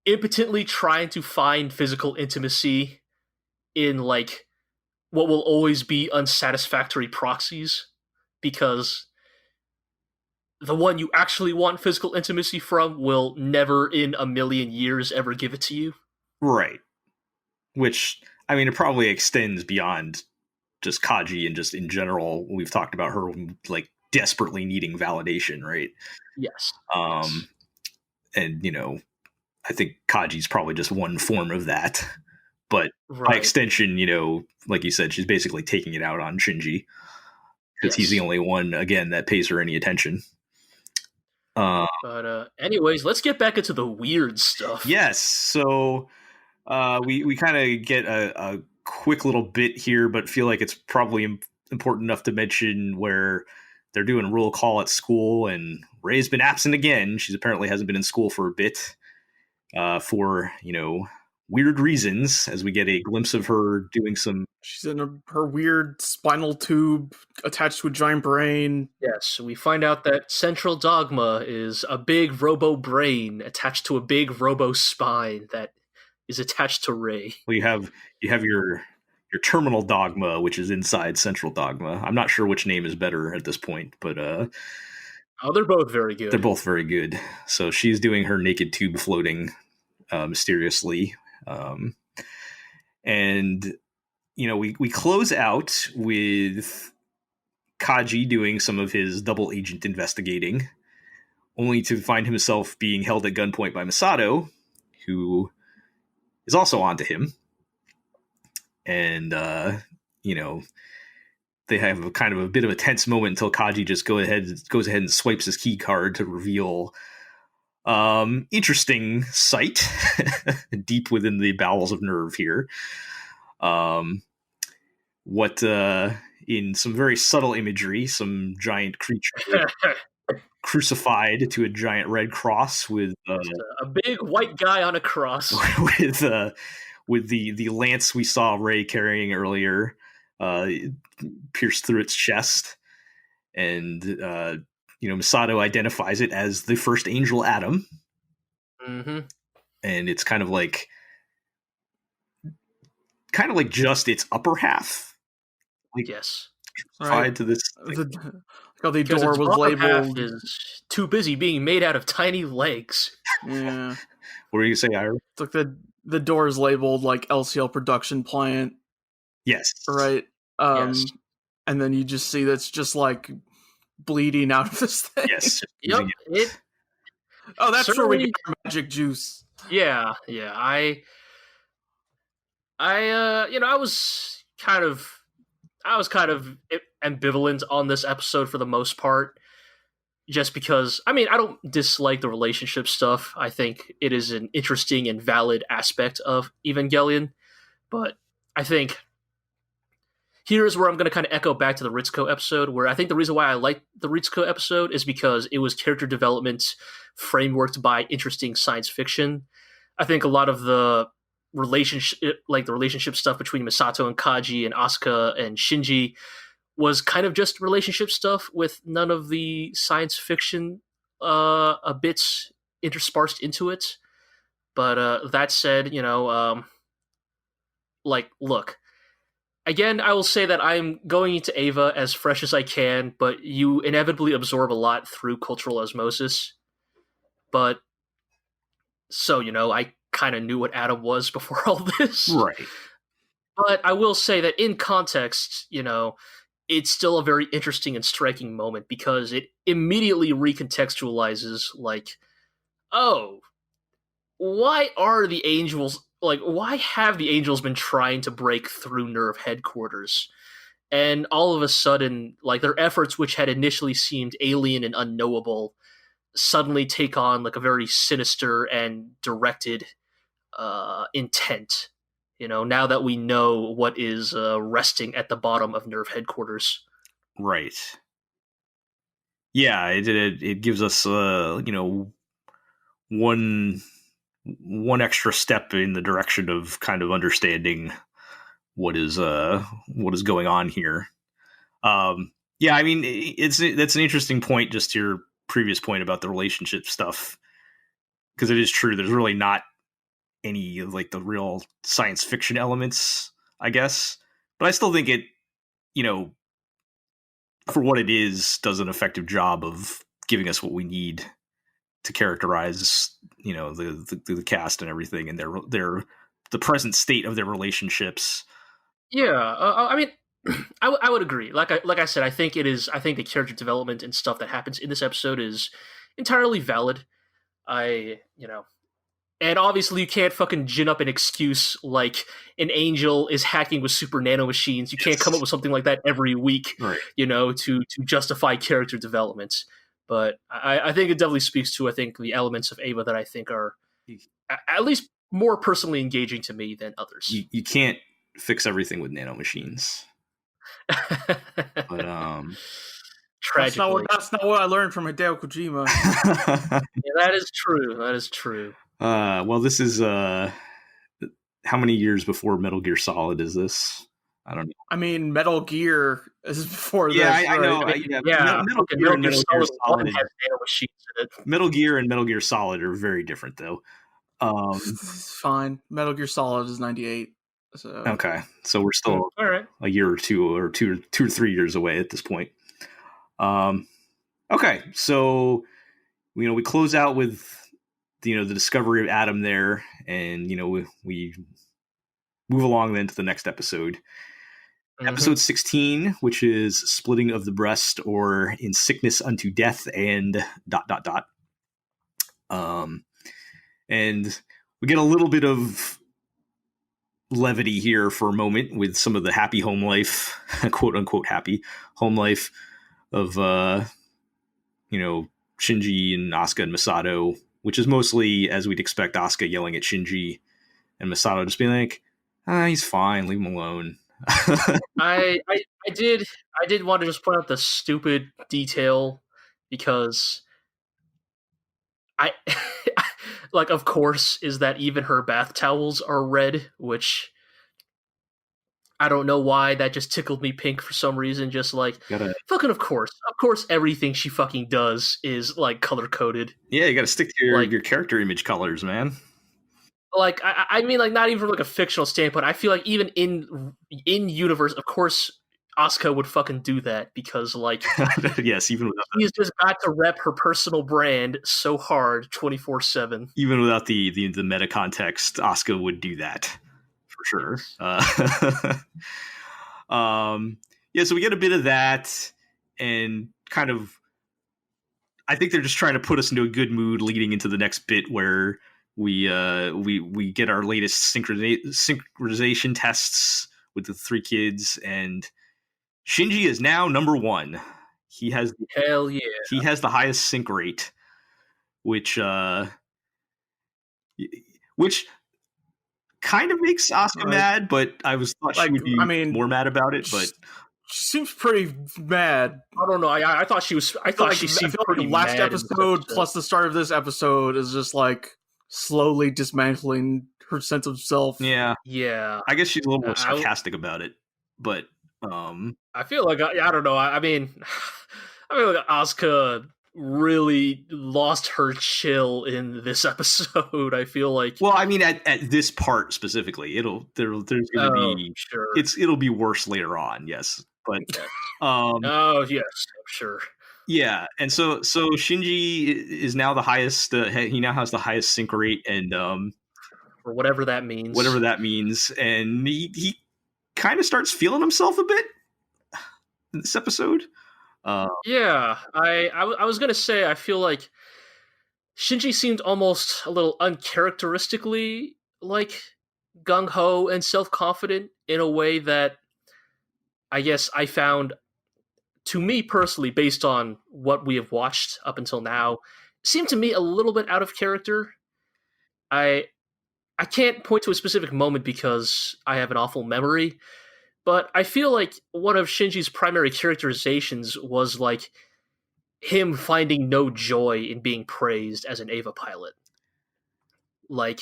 Speaker 2: impotently trying to find physical intimacy in like what will always be unsatisfactory proxies, because the one you actually want physical intimacy from will never in a million years ever give it to you.
Speaker 1: Right. Which, I mean, it probably extends beyond just Kaji and just in general. We've talked about her like desperately needing validation, right?
Speaker 2: Yes.
Speaker 1: And, I think Kaji's probably just one form of that. But by extension, like you said, she's basically taking it out on Shinji. Because he's the only one, again, that pays her any attention.
Speaker 2: But anyways, let's get back into the weird stuff.
Speaker 1: Yes, so we kind of get a quick little bit here, but feel like it's probably important enough to mention where they're doing roll call at school, and Ray's been absent again. She's apparently hasn't been in school for a bit for, weird reasons, as we get a glimpse of her doing some...
Speaker 3: She's in her weird spinal tube attached to a giant brain.
Speaker 2: Yes, we find out that Central Dogma is a big robo brain attached to a big robo spine that is attached to Ray.
Speaker 1: Well, you have your terminal dogma, which is inside Central Dogma. I'm not sure which name is better at this point, but
Speaker 2: they're both very good.
Speaker 1: They're both very good. So she's doing her naked tube floating mysteriously. And we close out with Kaji doing some of his double agent investigating, only to find himself being held at gunpoint by Misato, who is also onto him. And they have a kind of a bit of a tense moment until Kaji just goes ahead and swipes his key card to reveal interesting sight deep within the bowels of Nerve here. What in some very subtle imagery, some giant creature crucified to a giant red cross with
Speaker 2: a big white guy on a cross
Speaker 1: with the lance we saw Ray carrying earlier pierced through its chest, and Misato identifies it as the first angel Adam.
Speaker 2: Mm-hmm.
Speaker 1: And it's kind of like just its upper half.
Speaker 2: Yes.
Speaker 1: Tied to this.
Speaker 3: How the door was labeled
Speaker 2: is too busy being made out of tiny legs.
Speaker 3: Yeah.
Speaker 1: What were you saying, Ira?
Speaker 3: It's like the door is labeled like LCL production plant.
Speaker 1: Yes.
Speaker 3: Right.
Speaker 2: Yes.
Speaker 3: And then you just see that's just like bleeding out of this thing.
Speaker 1: Yes.
Speaker 2: Yep.
Speaker 3: That's where we get our magic juice.
Speaker 2: Yeah. I was kind of ambivalent on this episode for the most part, just because I don't dislike the relationship stuff. I think it is an interesting and valid aspect of Evangelion, but I think here's where I'm going to kind of echo back to the Ritsuko episode, where I think the reason why I like the Ritsuko episode is because it was character development frameworked by interesting science fiction. I think a lot of the relationship stuff between Misato and Kaji and Asuka and Shinji was kind of just relationship stuff with none of the science fiction bits interspersed into it. But that said, look, again, I will say that I'm going into Ava as fresh as I can, but you inevitably absorb a lot through cultural osmosis. But so, I kind of knew what Adam was before all this.
Speaker 1: Right.
Speaker 2: But I will say that in context, it's still a very interesting and striking moment because it immediately recontextualizes, oh, why are the angels, why have the angels been trying to break through Nerve headquarters? And all of a sudden, their efforts, which had initially seemed alien and unknowable, suddenly take on a very sinister and directed intent. Now that we know what is resting at the bottom of Nerve headquarters.
Speaker 1: Right. Yeah, it gives us one extra step in the direction of kind of understanding what is going on here. Yeah, that's an interesting point, just to your previous point about the relationship stuff, because it is true. There's really not any the real science fiction elements, I guess, but I still think it, for what it is, does an effective job of giving us what we need to characterize, the cast and everything, and their the present state of their relationships.
Speaker 2: Yeah, I would agree. Like I said, I think the character development and stuff that happens in this episode is entirely valid. And obviously you can't fucking gin up an excuse like an angel is hacking with super nanomachines. You can't come up with something like that every week,
Speaker 1: right,
Speaker 2: to justify character development. But I think it definitely speaks to, the elements of Ava that I think are at least more personally engaging to me than others.
Speaker 1: You can't fix everything with nanomachines. But
Speaker 2: tragically,
Speaker 3: that's not what I learned from Hideo Kojima.
Speaker 2: Yeah, that is true.
Speaker 1: Well, this is how many years before Metal Gear Solid is this? I don't know.
Speaker 3: Metal Gear is before this.
Speaker 1: I know.
Speaker 2: Metal Gear and Metal Gear Solid has nanomachines in it.
Speaker 1: Metal Gear and Metal Gear Solid are very different, though.
Speaker 3: Fine. Metal Gear Solid is 98. So.
Speaker 1: Okay, so we're still
Speaker 2: all right.
Speaker 1: A year or two or 3 years away at this point. Okay, so we close out with the discovery of Adam there, and we move along then to the next episode. Mm-hmm. Episode 16, which is Splitting of the Breast, or In Sickness Unto Death, and ... And we get a little bit of levity here for a moment with some of the happy home life, quote unquote happy home life of Shinji and Asuka and Misato, which is mostly, as we'd expect, Asuka yelling at Shinji and Misato just being like, he's fine, leave him alone.
Speaker 2: I did want to just point out the stupid detail, because of course, is that even her bath towels are red, which I don't know why, that just tickled me pink for some reason. Just fucking of course everything she fucking does is color coded.
Speaker 1: Yeah, you got to stick to your character image colors, man.
Speaker 2: Not even from a fictional standpoint. I feel like even in universe, of course, Asuka would fucking do that, because
Speaker 1: yes, even without
Speaker 2: she's just got to rep her personal brand so hard 24/7.
Speaker 1: Even without the meta context, Asuka would do that for sure. Yeah, so we get a bit of that, and kind of, I think they're just trying to put us into a good mood leading into the next bit, where we get our latest synchronization tests with the 3 kids, and Shinji is now number 1. He has
Speaker 2: Hell yeah.
Speaker 1: He has the highest sync rate, which kind of makes Asuka mad, but I thought she would be more mad about it. But
Speaker 3: she seems pretty mad.
Speaker 2: I don't know. I thought she was. I thought she seemed pretty mad.
Speaker 3: Last episode plus the start of this episode is just like slowly dismantling her sense of self.
Speaker 1: Yeah.
Speaker 2: I
Speaker 1: guess she's a little more sarcastic about it, but
Speaker 2: I feel like I don't know. I mean, I feel like Asuka really lost her chill in this episode. I feel like.
Speaker 1: Well, I mean, at this part specifically, there's going to be it'll be worse later on. Yes, but
Speaker 2: oh yes, I'm sure.
Speaker 1: Yeah, and so Shinji is now the highest. He now has the highest sync rate, and
Speaker 2: or whatever that means.
Speaker 1: Whatever that means, and he kind of starts feeling himself a bit in this episode.
Speaker 2: Yeah, I was gonna say I feel like Shinji seemed almost a little uncharacteristically like gung-ho and self-confident in a way that I guess I found, to me personally, based on what we have watched up until now, seemed to me a little bit out of character. I can't point to a specific moment because I have an awful memory, but I feel like one of Shinji's primary characterizations was like him finding no joy in being praised as an Eva pilot. Like,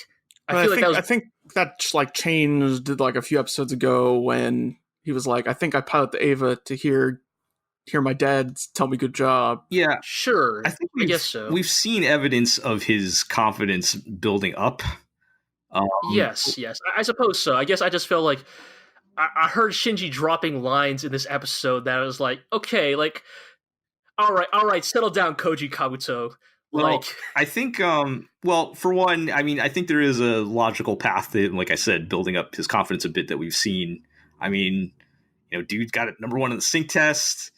Speaker 2: I
Speaker 3: think that like changed like a few episodes ago when he was like, I think I pilot the Eva to hear my dad tell me good job.
Speaker 1: Yeah,
Speaker 2: sure.
Speaker 1: I guess so. We've seen evidence of his confidence building up.
Speaker 2: Yes, I suppose so. I guess I just felt like I heard Shinji dropping lines in this episode that I was like, okay, like, all right, settle down, Koji Kabuto.
Speaker 1: Well, I think, for one, I mean, I think there is a logical path to, like I said, building up his confidence a bit that we've seen. I mean, dude got it number 1 in the sync test.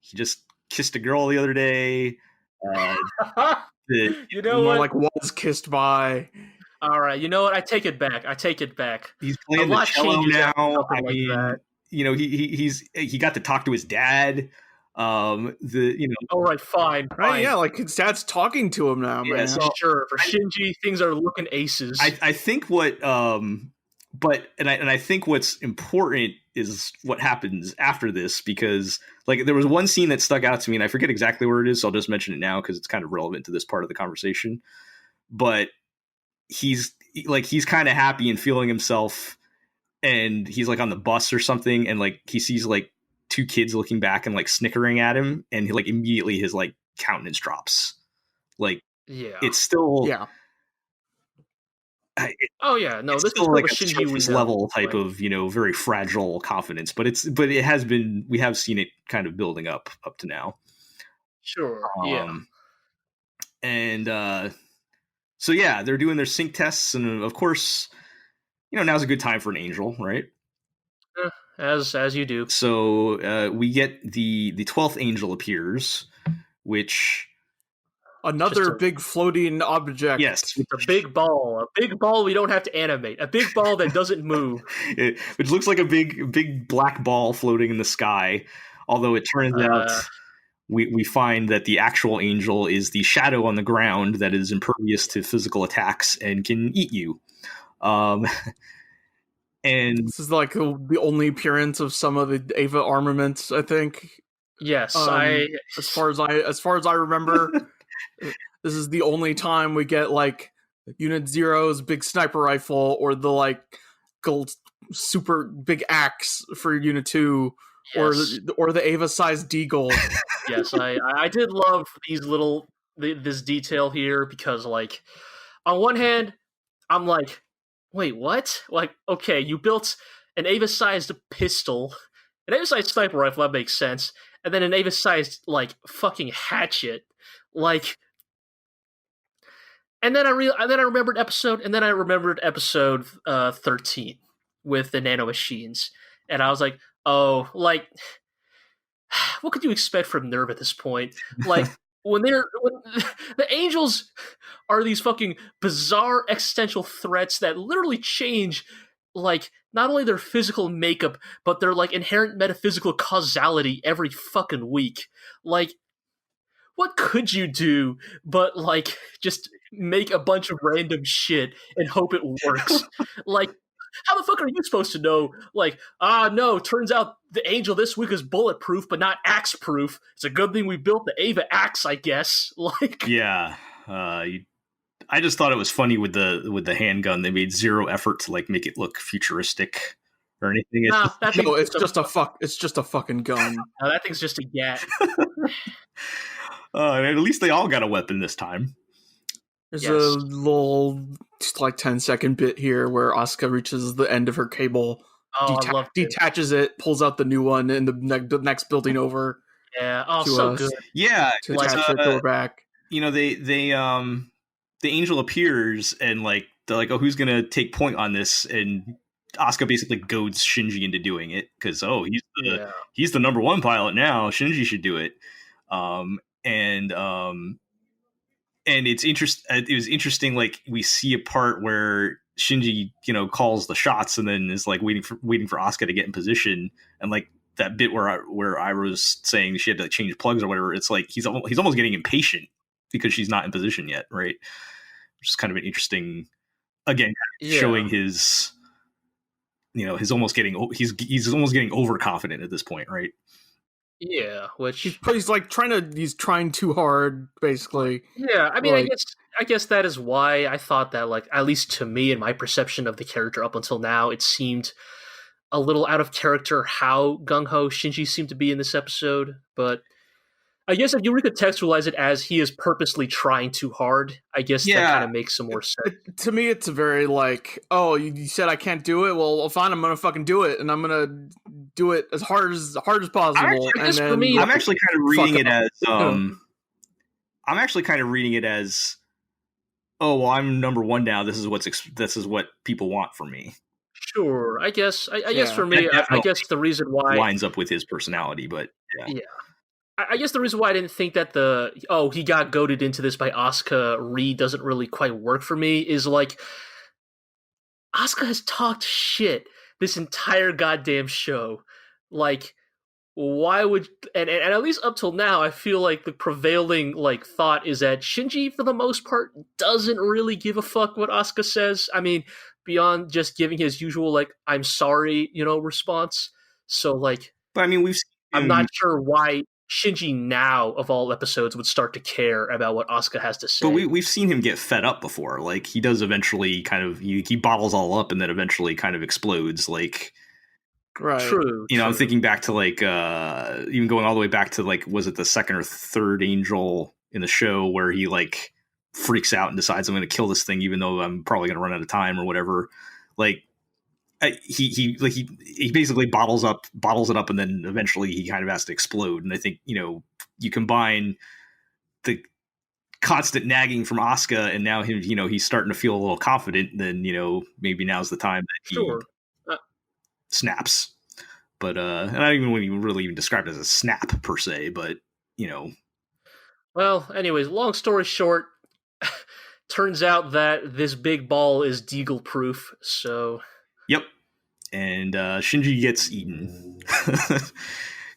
Speaker 1: He just kissed a girl the other day.
Speaker 3: Like was kissed by.
Speaker 2: All right, you know what? I take it back.
Speaker 1: He's playing the cello now. I mean, he got to talk to his dad.
Speaker 2: All right, fine.
Speaker 3: Right, yeah, like his dad's talking to him now, man.
Speaker 2: So, sure, for Shinji, things are looking aces.
Speaker 1: I think what, I think what's important is what happens after this, because like there was one scene that stuck out to me, and I forget exactly where it is, so I'll just mention it now because it's kind of relevant to this part of the conversation. But he's kind of happy and feeling himself, and he's like on the bus or something, and like he sees like 2 kids looking back and like snickering at him, and he like immediately his like countenance drops. Like, it's still
Speaker 2: this is
Speaker 1: still like a surface level type of very fragile confidence, but we have seen it kind of building up to now.
Speaker 2: Sure.
Speaker 1: And so yeah, they're doing their sync tests, and of course, now's a good time for an angel, right?
Speaker 2: As you do.
Speaker 1: So we get the 12th angel appears, which
Speaker 3: another big floating object.
Speaker 1: Yes,
Speaker 2: a big ball we don't have to animate, a big ball that doesn't move.
Speaker 1: Which looks like a big black ball floating in the sky. Although it turns out we find that the actual angel is the shadow on the ground that is impervious to physical attacks and can eat you. And
Speaker 3: this is like the only appearance of some of the Eva armaments, I think.
Speaker 2: Yes,
Speaker 3: as far as I remember, this is the only time we get like Unit Zero's big sniper rifle or the like gold super big axe for Unit 2. Yes. Or the Eva-sized deagle.
Speaker 2: Yes, I did love this detail here, because like on one hand I'm like, wait, what? Like, okay, you built an Eva-sized pistol, an Eva-sized sniper rifle, that makes sense, and then an Eva-sized like fucking hatchet, like. And then I remembered episode 13 with the Nanomachines, and I was like, oh, like, what could you expect from Nerve at this point? Like, when the angels are these fucking bizarre existential threats that literally change, like, not only their physical makeup, but their, like, inherent metaphysical causality every fucking week. Like, what could you do but, like, just make a bunch of random shit and hope it works? Like, how the fuck are you supposed to know? Like, no, turns out the angel this week is bulletproof, but not axe proof. It's a good thing we built the Ava axe, I guess. Like,
Speaker 1: yeah, I just thought it was funny with the handgun. They made zero effort to like make it look futuristic or anything.
Speaker 3: It's just a fucking gun.
Speaker 2: No, that thing's just a gat.
Speaker 1: At least they all got a weapon this time.
Speaker 3: There's a little, just like 10-second bit here where Asuka reaches the end of her cable, detaches it, pulls out the new one in the next building over.
Speaker 2: Yeah, so good.
Speaker 1: Yeah,
Speaker 3: to attach it to her back.
Speaker 1: You know, the angel appears and like they're like, oh, who's gonna take point on this? And Asuka basically goads Shinji into doing it because he's the number one pilot now. Shinji should do it. And it's it was interesting. Like we see a part where Shinji, calls the shots and then is like waiting for Asuka to get in position. And like that bit where Ira was saying she had to change plugs or whatever. It's like he's almost getting impatient because she's not in position yet, right? Which is kind of an interesting, again, showing his, he's almost getting overconfident at this point, right?
Speaker 2: Yeah, which
Speaker 3: he's trying too hard, basically.
Speaker 2: Yeah, I mean, I guess that is why I thought that, like, at least to me and my perception of the character up until now, it seemed a little out of character how gung-ho Shinji seemed to be in this episode. But I guess if you recontextualize it as he is purposely trying too hard, I guess that kind of makes some more sense.
Speaker 3: To me, it's a very like, oh, you said I can't do it? Well, fine, I'm going to fucking do it, and I'm going to do it as hard as possible.
Speaker 1: I'm actually kind of reading it as, oh, well, I'm number one now. This is what people want from me.
Speaker 2: Sure, I guess for me, I guess the reason why
Speaker 1: lines up with his personality, but yeah.
Speaker 2: I guess the reason why I didn't think that he got goaded into this by Asuka doesn't really quite work for me is like Asuka has talked shit this entire goddamn show. Like, why would and at least up till now, I feel like the prevailing like thought is that Shinji, for the most part, doesn't really give a fuck what Asuka says. I mean, beyond just giving his usual like "I'm sorry," response. So like,
Speaker 1: but I mean,
Speaker 2: I'm not sure why Shinji now of all episodes would start to care about what Asuka has to say.
Speaker 1: But we've seen him get fed up before. Like he does eventually kind of he bottles all up and then eventually kind of explodes. Like,
Speaker 3: right.
Speaker 2: True.
Speaker 1: I'm thinking back to like even going all the way back to like, was it the second or third angel in the show where he like freaks out and decides I'm going to kill this thing even though I'm probably going to run out of time or whatever. Like he basically bottles it up and then eventually he kind of has to explode. And I think, you combine the constant nagging from Asuka and now him, he's starting to feel a little confident, then, maybe now's the time that he snaps. But and I don't even really even describe it as a snap per se, but
Speaker 2: Well, anyways, long story short, turns out that this big ball is Deagle proof, so
Speaker 1: yep. And Shinji gets eaten.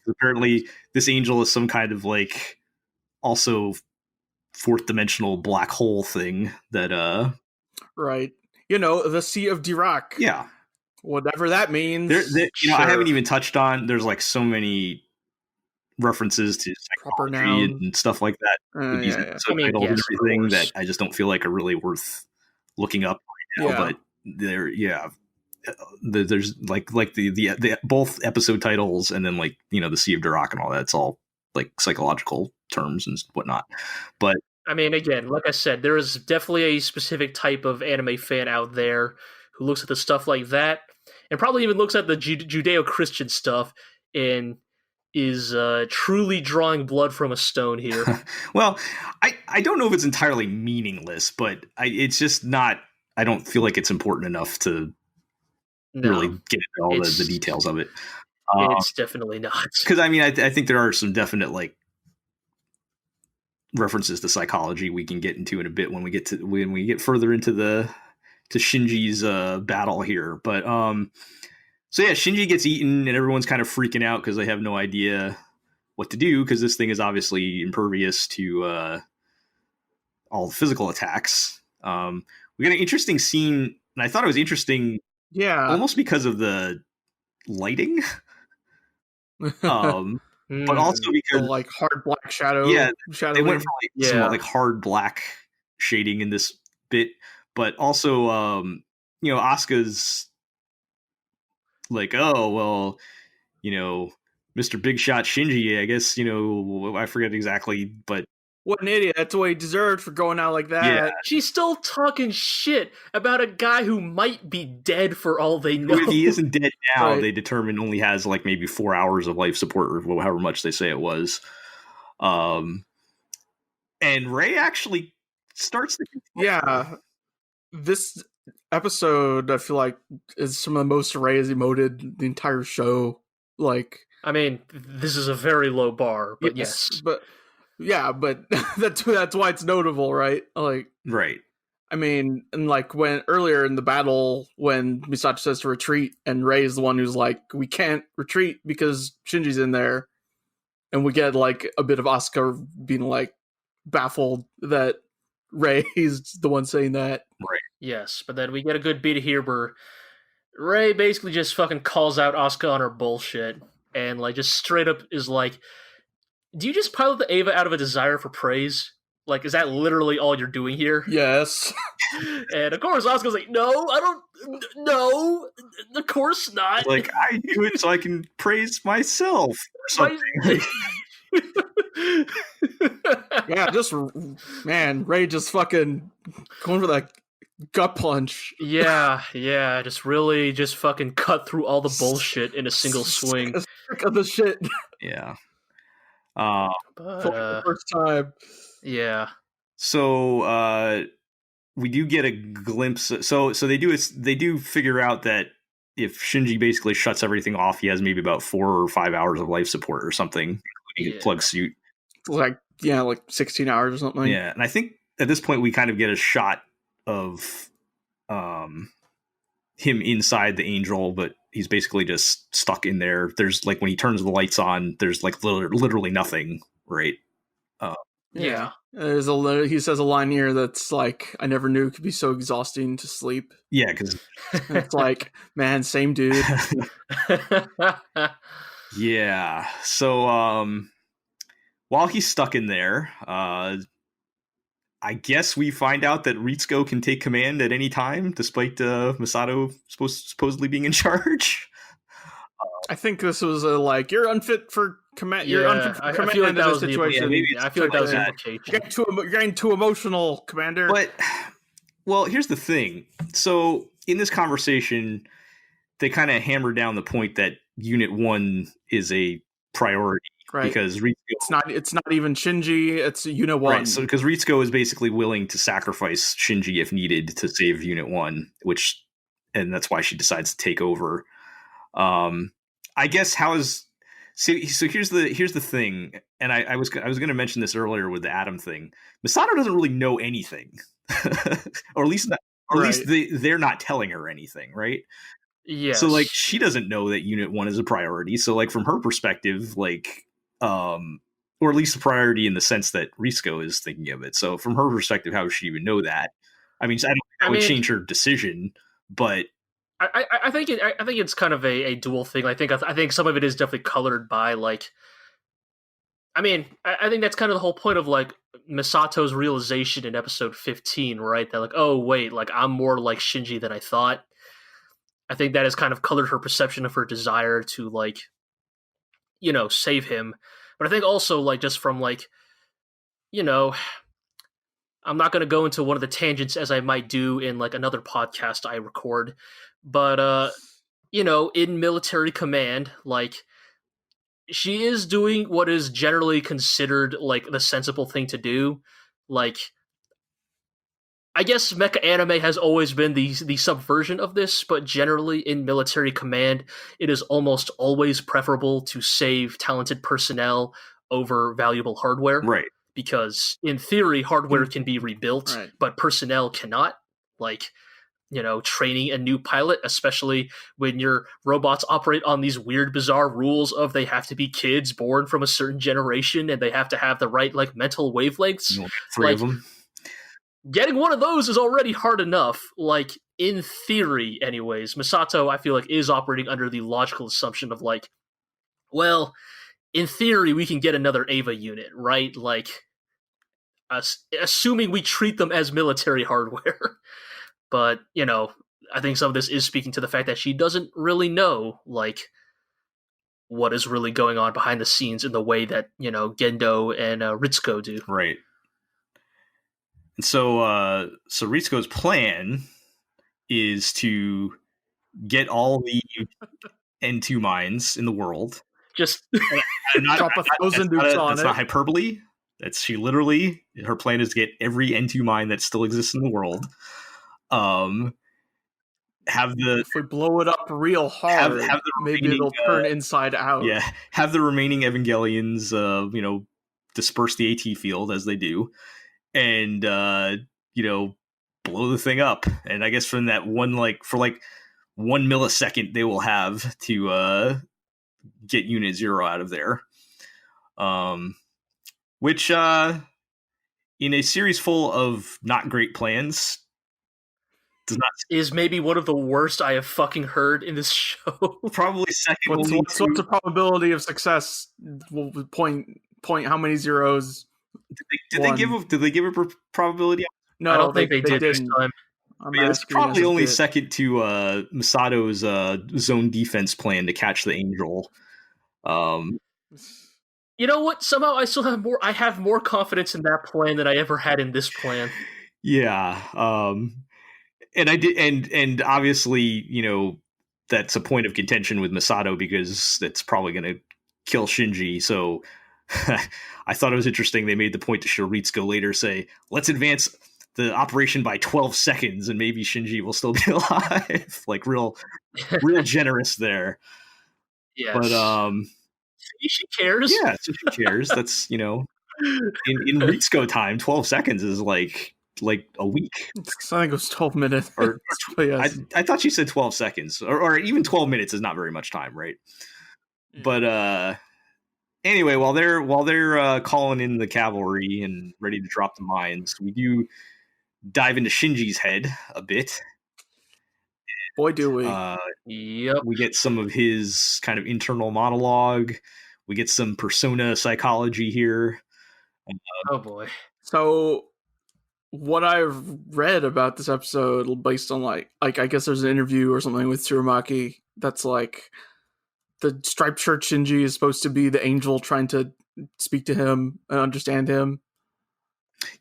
Speaker 1: Apparently, this angel is some kind of like also fourth dimensional black hole thing that
Speaker 3: right. The Sea of Dirac.
Speaker 1: Yeah.
Speaker 3: Whatever that means.
Speaker 1: Sure. I haven't even touched on. There's like so many references to psychology and stuff like that. With these subtitles and everything that I just don't feel like are really worth looking up right now. Yeah. But there's like the both episode titles and then like the Sea of Dirac and all that. It's all like psychological terms and whatnot. But
Speaker 2: I mean, again, like I said, there is definitely a specific type of anime fan out there who looks at the stuff like that and probably even looks at the Judeo-Christian stuff and is truly drawing blood from a stone here.
Speaker 1: Well, I don't know if it's entirely meaningless, but it's just not. I don't feel like it's important enough to really get into all the details of it.
Speaker 2: It's definitely not.
Speaker 1: Because I mean, I think there are some definite like references to psychology we can get into in a bit when we get further into Shinji's battle here. But so yeah, Shinji gets eaten and everyone's kind of freaking out because they have no idea what to do, because this thing is obviously impervious to all the physical attacks. We got an interesting scene, and I thought it was interesting, almost because of the lighting, but also because
Speaker 3: the, like, hard black shadow.
Speaker 1: Yeah, they went for somewhat like hard black shading in this bit, but also Asuka's like, oh well, Mr. Big Shot Shinji, I guess, I forget exactly, but
Speaker 3: what an idiot. That's what he deserved for going out like that.
Speaker 2: Yeah. She's still talking shit about a guy who might be dead for all they know.
Speaker 1: If he isn't dead now, right. They determine only has like maybe 4 hours of life support, or however much they say it was. And Rei actually starts to...
Speaker 3: Yeah. This episode, I feel like, is some of the most Rei has emoted the entire show. Like,
Speaker 2: I mean, this is a very low bar, but yes.
Speaker 3: But yeah, but that's why it's notable, right? Like,
Speaker 1: right.
Speaker 3: I mean, and like when earlier in the battle, when Misato says to retreat, and Rei is the one who's like, we can't retreat because Shinji's in there, and we get like a bit of Asuka being like baffled that Rei is the one saying that.
Speaker 1: Right.
Speaker 2: Yes, but then we get a good beat here where Rei basically just fucking calls out Asuka on her bullshit, and like just straight up is like, do you just pilot the Eva out of a desire for praise? Like, is that literally all you're doing here?
Speaker 3: Yes.
Speaker 2: And of course, Asuka's like, no, I don't, no, of course not.
Speaker 1: Like, I do it so I can praise myself or something.
Speaker 3: Yeah, Rei just fucking going for that gut punch.
Speaker 2: Yeah, just really just fucking cut through all the bullshit in a single swing.
Speaker 3: Sick of the shit.
Speaker 1: Yeah.
Speaker 3: For the first time.
Speaker 2: Yeah.
Speaker 1: So we do get a glimpse. So they do figure out that if Shinji basically shuts everything off, he has maybe about 4 or 5 hours of life support or something, including his plug suit.
Speaker 3: Like 16 hours or something.
Speaker 1: Yeah, and I think at this point we kind of get a shot of him inside the Angel, but he's basically just stuck in there. There's like, when he turns the lights on, there's like literally nothing, right?
Speaker 2: Yeah.
Speaker 3: He says a line here that's like, I never knew it could be so exhausting to sleep.
Speaker 1: Yeah, because
Speaker 3: it's like, man, same dude.
Speaker 1: Yeah. So while he's stuck in there, I guess we find out that Ritsuko can take command at any time, despite Misato supposedly being in charge.
Speaker 3: I think this was like, you're unfit for command.
Speaker 2: Yeah,
Speaker 3: you're unfit for command.
Speaker 2: I feel like that was
Speaker 3: the situation.
Speaker 2: I feel like that was the implication.
Speaker 3: You're getting too emotional, Commander.
Speaker 1: But, well, here's the thing. So in this conversation, they kind of hammer down the point that Unit 1 is a priority.
Speaker 3: Right.
Speaker 1: Because Ritsuko,
Speaker 3: it's not even Shinji, it's Unit 1. Right,
Speaker 1: so because Ritsuko is basically willing to sacrifice Shinji if needed to save Unit 1, and that's why she decides to take over. I guess so here's the thing, and I was going to mention this earlier with the Atom thing. Misato doesn't really know anything. or at least they're not telling her anything, right?
Speaker 2: Yes.
Speaker 1: So like, she doesn't know that Unit 1 is a priority. So like, from her perspective, like, or at least a priority in the sense that Ritsuko is thinking of it. So from her perspective, how would she even know that? I mean, I don't think that would change her decision, but
Speaker 2: I think it's kind of a dual thing. I think some of it is definitely colored by like, I mean, I think that's kind of the whole point of like Misato's realization in episode 15, right? That like, oh wait, like I'm more like Shinji than I thought. I think that has kind of colored her perception of her desire to like, save him. But I think also like, just from like, I'm not going to go into one of the tangents as I might do in like another podcast I record, but in military command, like, she is doing what is generally considered like the sensible thing to do. Like, I guess mecha anime has always been the subversion of this, but generally in military command, it is almost always preferable to save talented personnel over valuable hardware.
Speaker 1: Right.
Speaker 2: because in theory hardware can be rebuilt, but personnel cannot. Like, training a new pilot, especially when your robots operate on these weird, bizarre rules of they have to be kids born from a certain generation and they have to have the right mental wavelengths.
Speaker 1: Three of them.
Speaker 2: Getting one of those is already hard enough. In theory, anyways, Misato, I feel like, is operating under the logical assumption of well, in theory, we can get another Ava unit, right? Assuming we treat them as military hardware. But, I think some of this is speaking to the fact that she doesn't really know, what is really going on behind the scenes in the way that, Gendo and Ritsuko do.
Speaker 1: Right. And so Ritsuko's plan is to get all the N2 mines in the world.
Speaker 2: Just
Speaker 3: drop 1,000 nukes on it.
Speaker 1: That's not hyperbole. She literally, her plan is to get every N2 mine that still exists in the world. If
Speaker 3: we blow it up real hard, maybe it'll turn inside out.
Speaker 1: Yeah, have the remaining Evangelions, disperse the AT field as they do, and blow the thing up. And I guess from that for 1 millisecond, they will have to get Unit 0 out of there. Which in a series full of not great plans,
Speaker 2: is maybe one of the worst I have fucking heard in this show.
Speaker 1: Probably second.
Speaker 3: What's the probability of success? Point how many zeros?
Speaker 1: Did they give a probability?
Speaker 2: No, I don't think they did this time.
Speaker 1: It's probably only second to Misato's zone defense plan to catch the Angel.
Speaker 2: You know what? Somehow I still have more. I have more confidence in that plan than I ever had in this plan.
Speaker 1: Yeah. And I did, and obviously, that's a point of contention with Misato because that's probably going to kill Shinji. So I thought it was interesting. They made the point to show Ritsuko later say, let's advance the operation by 12 seconds and maybe Shinji will still be alive. Real generous there.
Speaker 2: Yes.
Speaker 1: But,
Speaker 2: she cares.
Speaker 1: Yeah, so she cares. That's, in Ritsuko time, 12 seconds is like a week.
Speaker 3: I think it was 12 minutes.
Speaker 1: Or I thought she said 12 seconds. Or even 12 minutes is not very much time, right? Yeah. But anyway, while they're calling in the cavalry and ready to drop the mines, we do dive into Shinji's head a bit.
Speaker 3: Boy, do we.
Speaker 2: Yep.
Speaker 1: We get some of his kind of internal monologue. We get some persona psychology here.
Speaker 2: Oh boy.
Speaker 3: So what I've read about this episode, based on I guess there's an interview or something with Tsurumaki that's the striped shirt Shinji is supposed to be the Angel trying to speak to him and understand him.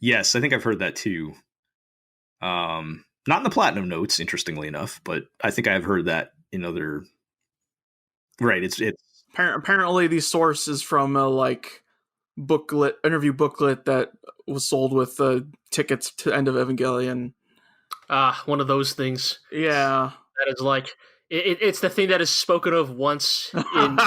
Speaker 1: Yes, I think I've heard that too. Not in the Platinum Notes, interestingly enough, but I think I've heard that in other. Right, it's
Speaker 3: apparently the source is from a interview booklet that was sold with tickets to End of Evangelion.
Speaker 2: One of those things.
Speaker 3: Yeah,
Speaker 2: that is it's the thing that is spoken of once in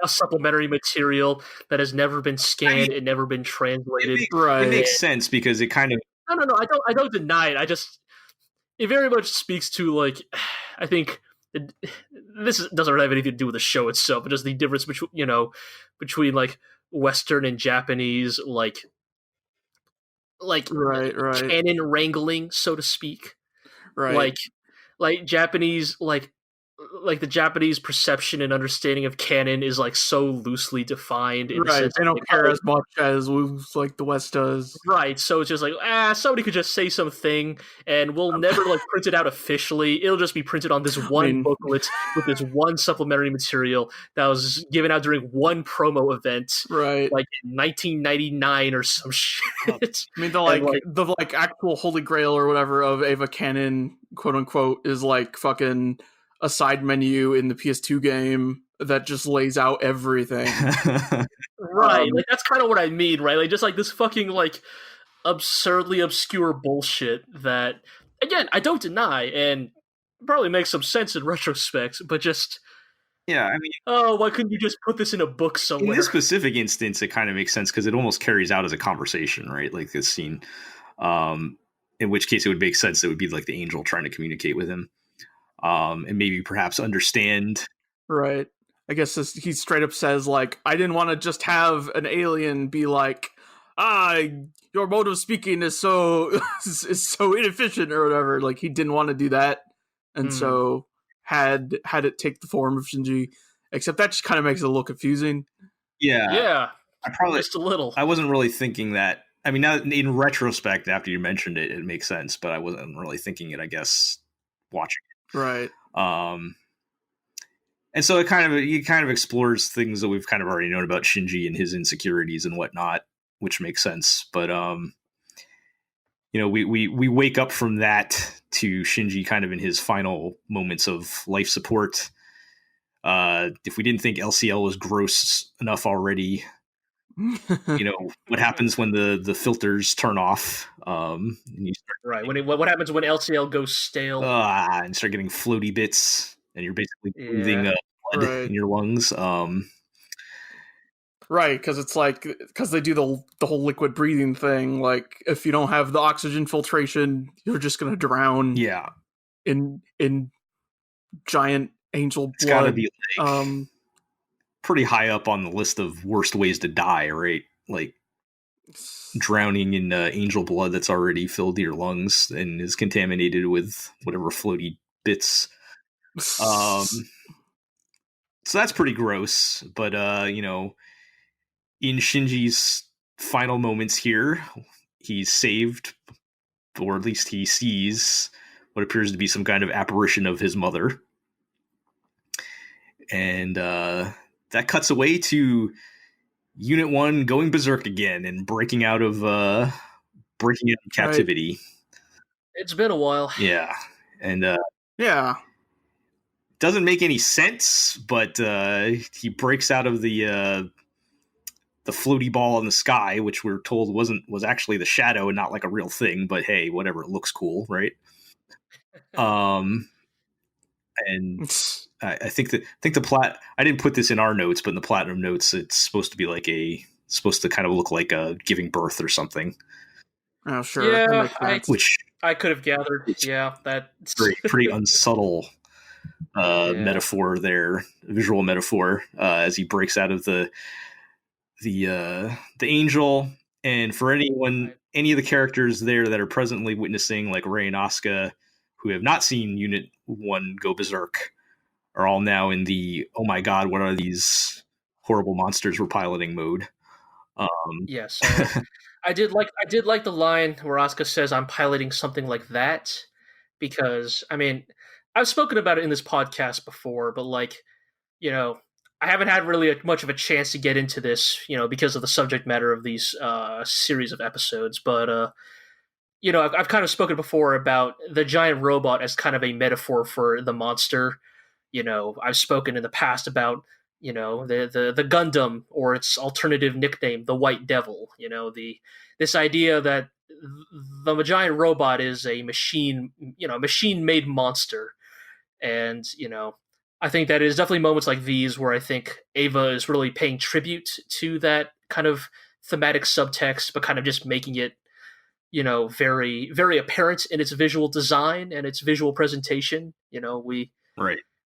Speaker 2: a supplementary material that has never been scanned and never been translated.
Speaker 1: It makes sense because it kind of.
Speaker 2: No. I don't deny it. It very much speaks to I think this doesn't really have anything to do with the show itself, but just the difference between Western and Japanese canon wrangling, so to speak.
Speaker 3: Right.
Speaker 2: Like Japanese the Japanese perception and understanding of canon is so loosely defined. In
Speaker 3: right. They don't care as much as the West does.
Speaker 2: Right. So it's just somebody could just say something and we'll never print it out officially. It'll just be printed on this one booklet with this one supplementary material that was given out during one promo event.
Speaker 3: Right.
Speaker 2: In 1999 or some shit.
Speaker 3: I mean, the actual holy grail or whatever of Eva canon, quote unquote, is fucking a side menu in the PS2 game that just lays out everything.
Speaker 2: Right. That's kind of what I mean, right? Just this fucking absurdly obscure bullshit that, again, I don't deny and probably makes some sense in retrospect, but just
Speaker 1: Yeah, I mean,
Speaker 2: oh, why couldn't you just put this in a book somewhere?
Speaker 1: in this specific instance, it kind of makes sense because it almost carries out as a conversation, right? Like this scene. In which case it would make sense. It would be like the angel trying to communicate with him, and maybe perhaps understand.
Speaker 3: Right. I guess he straight up says, like, I didn't want to just have an alien be like, your mode of speaking is so is so inefficient or whatever. Like, he didn't want to do that, and so had it take the form of Shinji. Except that just kind of makes it a little confusing.
Speaker 2: Yeah.
Speaker 1: I probably
Speaker 2: just a little.
Speaker 1: I wasn't really thinking that. I mean, now in retrospect, after you mentioned it, it makes sense. But I wasn't really thinking it. I guess watching it,
Speaker 3: right.
Speaker 1: And so it kind of explores things that we've kind of already known about Shinji and his insecurities and whatnot, which makes sense. But we wake up from that to Shinji kind of in his final moments of life support. If we didn't think LCL was gross enough already, what happens when the filters turn off? And you start
Speaker 2: right. What happens when LCL goes stale?
Speaker 1: And start getting floaty bits, and you're basically breathing blood in your lungs.
Speaker 3: Right, because it's like because they do the whole liquid breathing thing. Like if you don't have the oxygen filtration, you're just gonna drown.
Speaker 1: Yeah,
Speaker 3: in giant angel
Speaker 1: it's
Speaker 3: blood.
Speaker 1: Gotta be like, pretty high up on the list of worst ways to die, right? Like drowning in angel blood that's already filled your lungs and is contaminated with whatever floaty bits. So that's pretty gross. But in Shinji's final moments here, he's saved, or at least he sees what appears to be some kind of apparition of his mother. And that cuts away to Unit 1 going berserk again and breaking out of captivity.
Speaker 2: It's been a while.
Speaker 1: Yeah. And
Speaker 3: yeah.
Speaker 1: Doesn't make any sense, but he breaks out of the floaty ball in the sky, which we're told was actually the shadow and not like a real thing, but hey, whatever, it looks cool, right? And I think the plot, I didn't put this in our notes, but in the Platinum notes, it's supposed to be like supposed to kind of look like a giving birth or something.
Speaker 3: Oh, sure.
Speaker 2: Yeah,
Speaker 1: which
Speaker 2: I could have gathered. Yeah, that's
Speaker 1: pretty unsubtle metaphor there, visual metaphor, as he breaks out of the angel. And for any of the characters there that are presently witnessing, like Rei and Asuka, who have not seen Unit 1 go berserk, are all now in the, oh my god, what are these horrible monsters we're piloting mode.
Speaker 2: Yes. I did like the line where Asuka says, "I'm piloting something like that," because I mean, I've spoken about it in this podcast before, but like, I haven't had really much of a chance to get into this, because of the subject matter of these series of episodes. But I've kind of spoken before about the giant robot as kind of a metaphor for the monster. I've spoken in the past about the Gundam, or its alternative nickname, the White Devil. This idea that the giant robot is a machine made monster. And I think that it is definitely moments like these where I think Eva is really paying tribute to that kind of thematic subtext, but kind of just making it very, very apparent in its visual design and its visual presentation.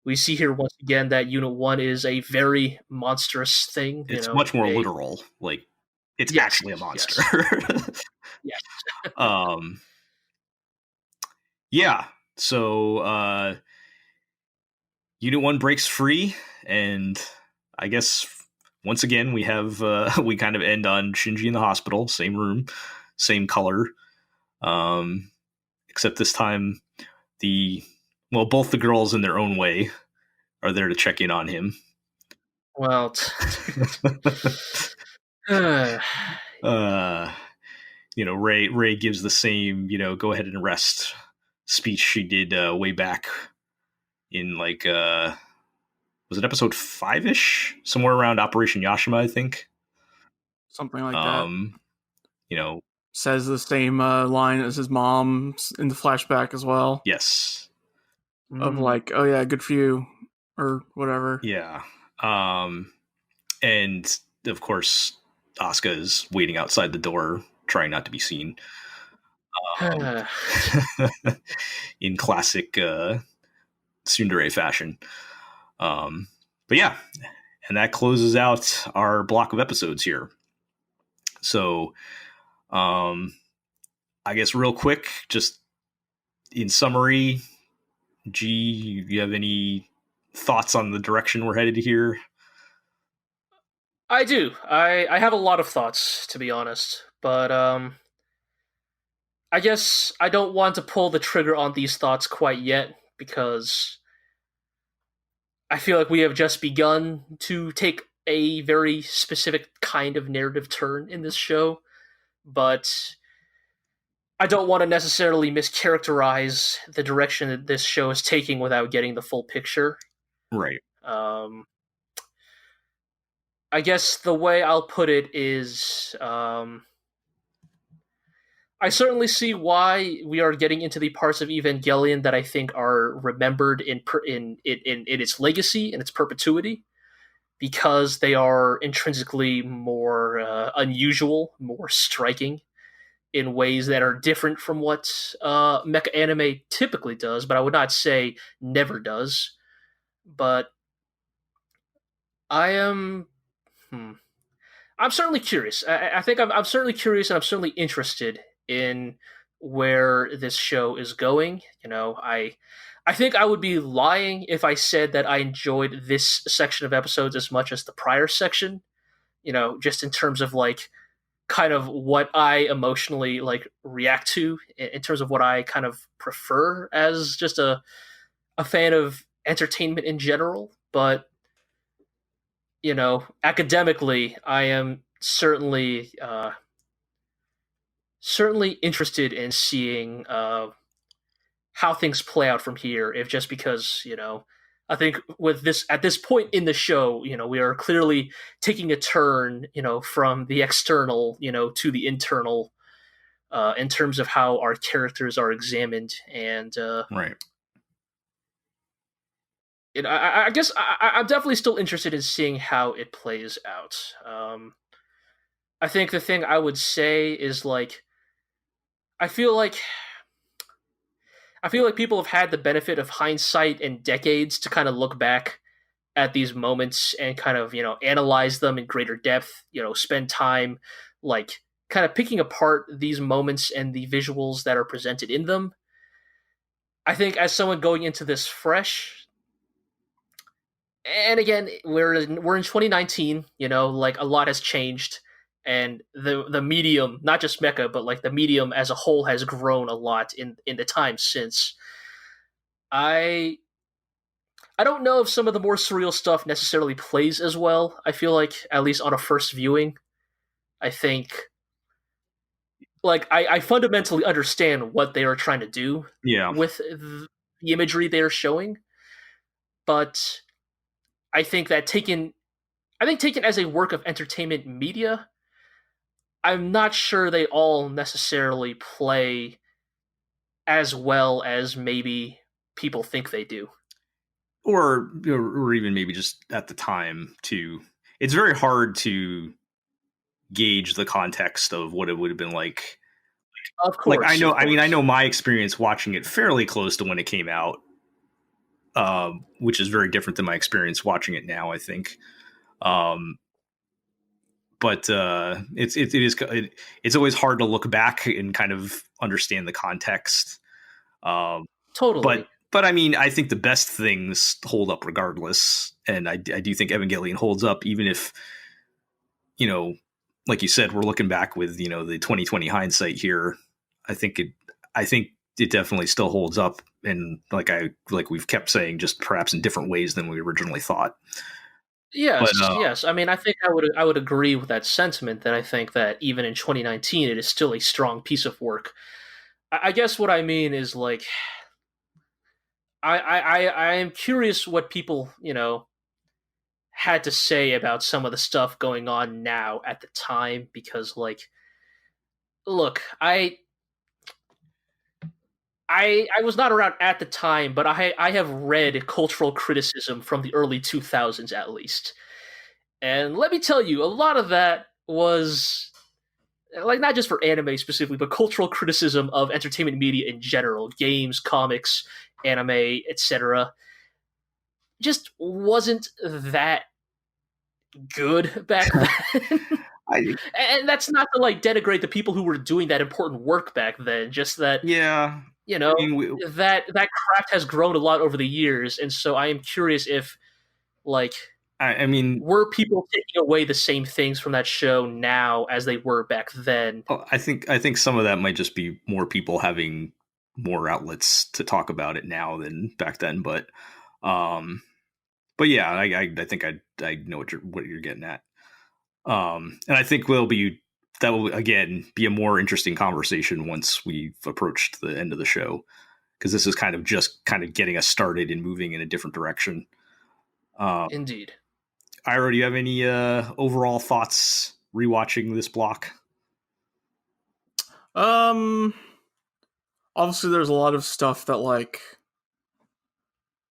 Speaker 2: We see here once again that Unit 1 is a very monstrous thing.
Speaker 1: It's much more literal. Like, it's actually a monster.
Speaker 2: Yes.
Speaker 1: Yeah. So Unit 1 breaks free, and I guess once again we have we kind of end on Shinji in the hospital, same room, same color. Except this time both the girls in their own way are there to check in on him.
Speaker 2: Well,
Speaker 1: Rei gives the same, go ahead and rest speech she did way back in was it episode 5-ish? Somewhere around Operation Yashima, I think.
Speaker 3: Something like that.
Speaker 1: Says
Speaker 3: the same line as his mom in the flashback as well.
Speaker 1: Yes.
Speaker 3: Of like, oh yeah, good for you. or whatever.
Speaker 1: Yeah. And of course, Asuka is waiting outside the door, trying not to be seen. In classic tsundere fashion. But yeah, and that closes out our block of episodes here. So, I guess real quick, just in summary, G, do you have any thoughts on the direction we're headed here?
Speaker 2: I do. I have a lot of thoughts, to be honest, but I guess I don't want to pull the trigger on these thoughts quite yet because I feel like we have just begun to take a very specific kind of narrative turn in this show, but I don't want to necessarily mischaracterize the direction that this show is taking without getting the full picture.
Speaker 1: Right.
Speaker 2: I guess the way I'll put it is, I certainly see why we are getting into the parts of Evangelion that I think are remembered in its legacy and its perpetuity, because they are intrinsically more unusual, more striking in ways that are different from what mecha anime typically does, but I would not say never does. But I am... I'm certainly curious. I think I'm certainly curious, and I'm certainly interested in where this show is going. You know, I think I would be lying if I said that I enjoyed this section of episodes as much as the prior section. You know, just in terms of like kind of what I emotionally like react to, in terms of what I kind of prefer as just a fan of entertainment in general. But you know, academically, I am certainly interested in seeing how things play out from here. If just because, you know, I think with this at this point in the show, you know, we are clearly taking a turn, you know, from the external, you know, to the internal, in terms of how our characters are examined, and
Speaker 1: right.
Speaker 2: I guess I'm definitely still interested in seeing how it plays out. I think the thing I would say is like, I feel like people have had the benefit of hindsight and decades to kind of look back at these moments and kind of, you know, analyze them in greater depth, you know, spend time like kind of picking apart these moments and the visuals that are presented in them. I think as someone going into this fresh, and again, we're in 2019, you know, like a lot has changed, and the medium, not just mecha, but like the medium as a whole has grown a lot in the time since. I don't know if some of the more surreal stuff necessarily plays as well. I feel like, at least on a first viewing, I think like I fundamentally understand what they are trying to do with the imagery they are showing, but I think that taken as a work of entertainment media, I'm not sure they all necessarily play as well as maybe people think they do.
Speaker 1: Or even maybe just at the time too. It's very hard to gauge the context of what it would have been like.
Speaker 2: Of course.
Speaker 1: Like I know my experience watching it fairly close to when it came out, which is very different than my experience watching it now, I think. But it's always hard to look back and kind of understand the context.
Speaker 2: Totally.
Speaker 1: But I mean, I think the best things hold up regardless, and I do think Evangelion holds up, even if, you know, like you said, we're looking back with, you know, the 2020 hindsight here. I think it definitely still holds up, and like we've kept saying, just perhaps in different ways than we originally thought.
Speaker 2: Yes, yes. I mean, I think I would agree with that sentiment. That I think that even in 2019, it is still a strong piece of work. I guess what I mean is like, I am curious what people, you know, had to say about some of the stuff going on now at the time, because like, look, I I was not around at the time, but I have read cultural criticism from the early 2000s at least. And let me tell you, a lot of that was like not just for anime specifically, but cultural criticism of entertainment media in general, games, comics, anime, etc. Just wasn't that good back then. And that's not to like denigrate the people who were doing that important work back then. Just that,
Speaker 1: yeah,
Speaker 2: you know, that craft has grown a lot over the years, and so I am curious if, like,
Speaker 1: I mean,
Speaker 2: were people taking away the same things from that show now as they were back then?
Speaker 1: I think some of that might just be more people having more outlets to talk about it now than back then. But yeah, I think I know what you're getting at. And I think that will again be a more interesting conversation once we've approached the end of the show, because this is kind of getting us started and moving in a different direction.
Speaker 2: Indeed.
Speaker 1: Ira, do you have any overall thoughts rewatching this block?
Speaker 3: Obviously there's a lot of stuff that like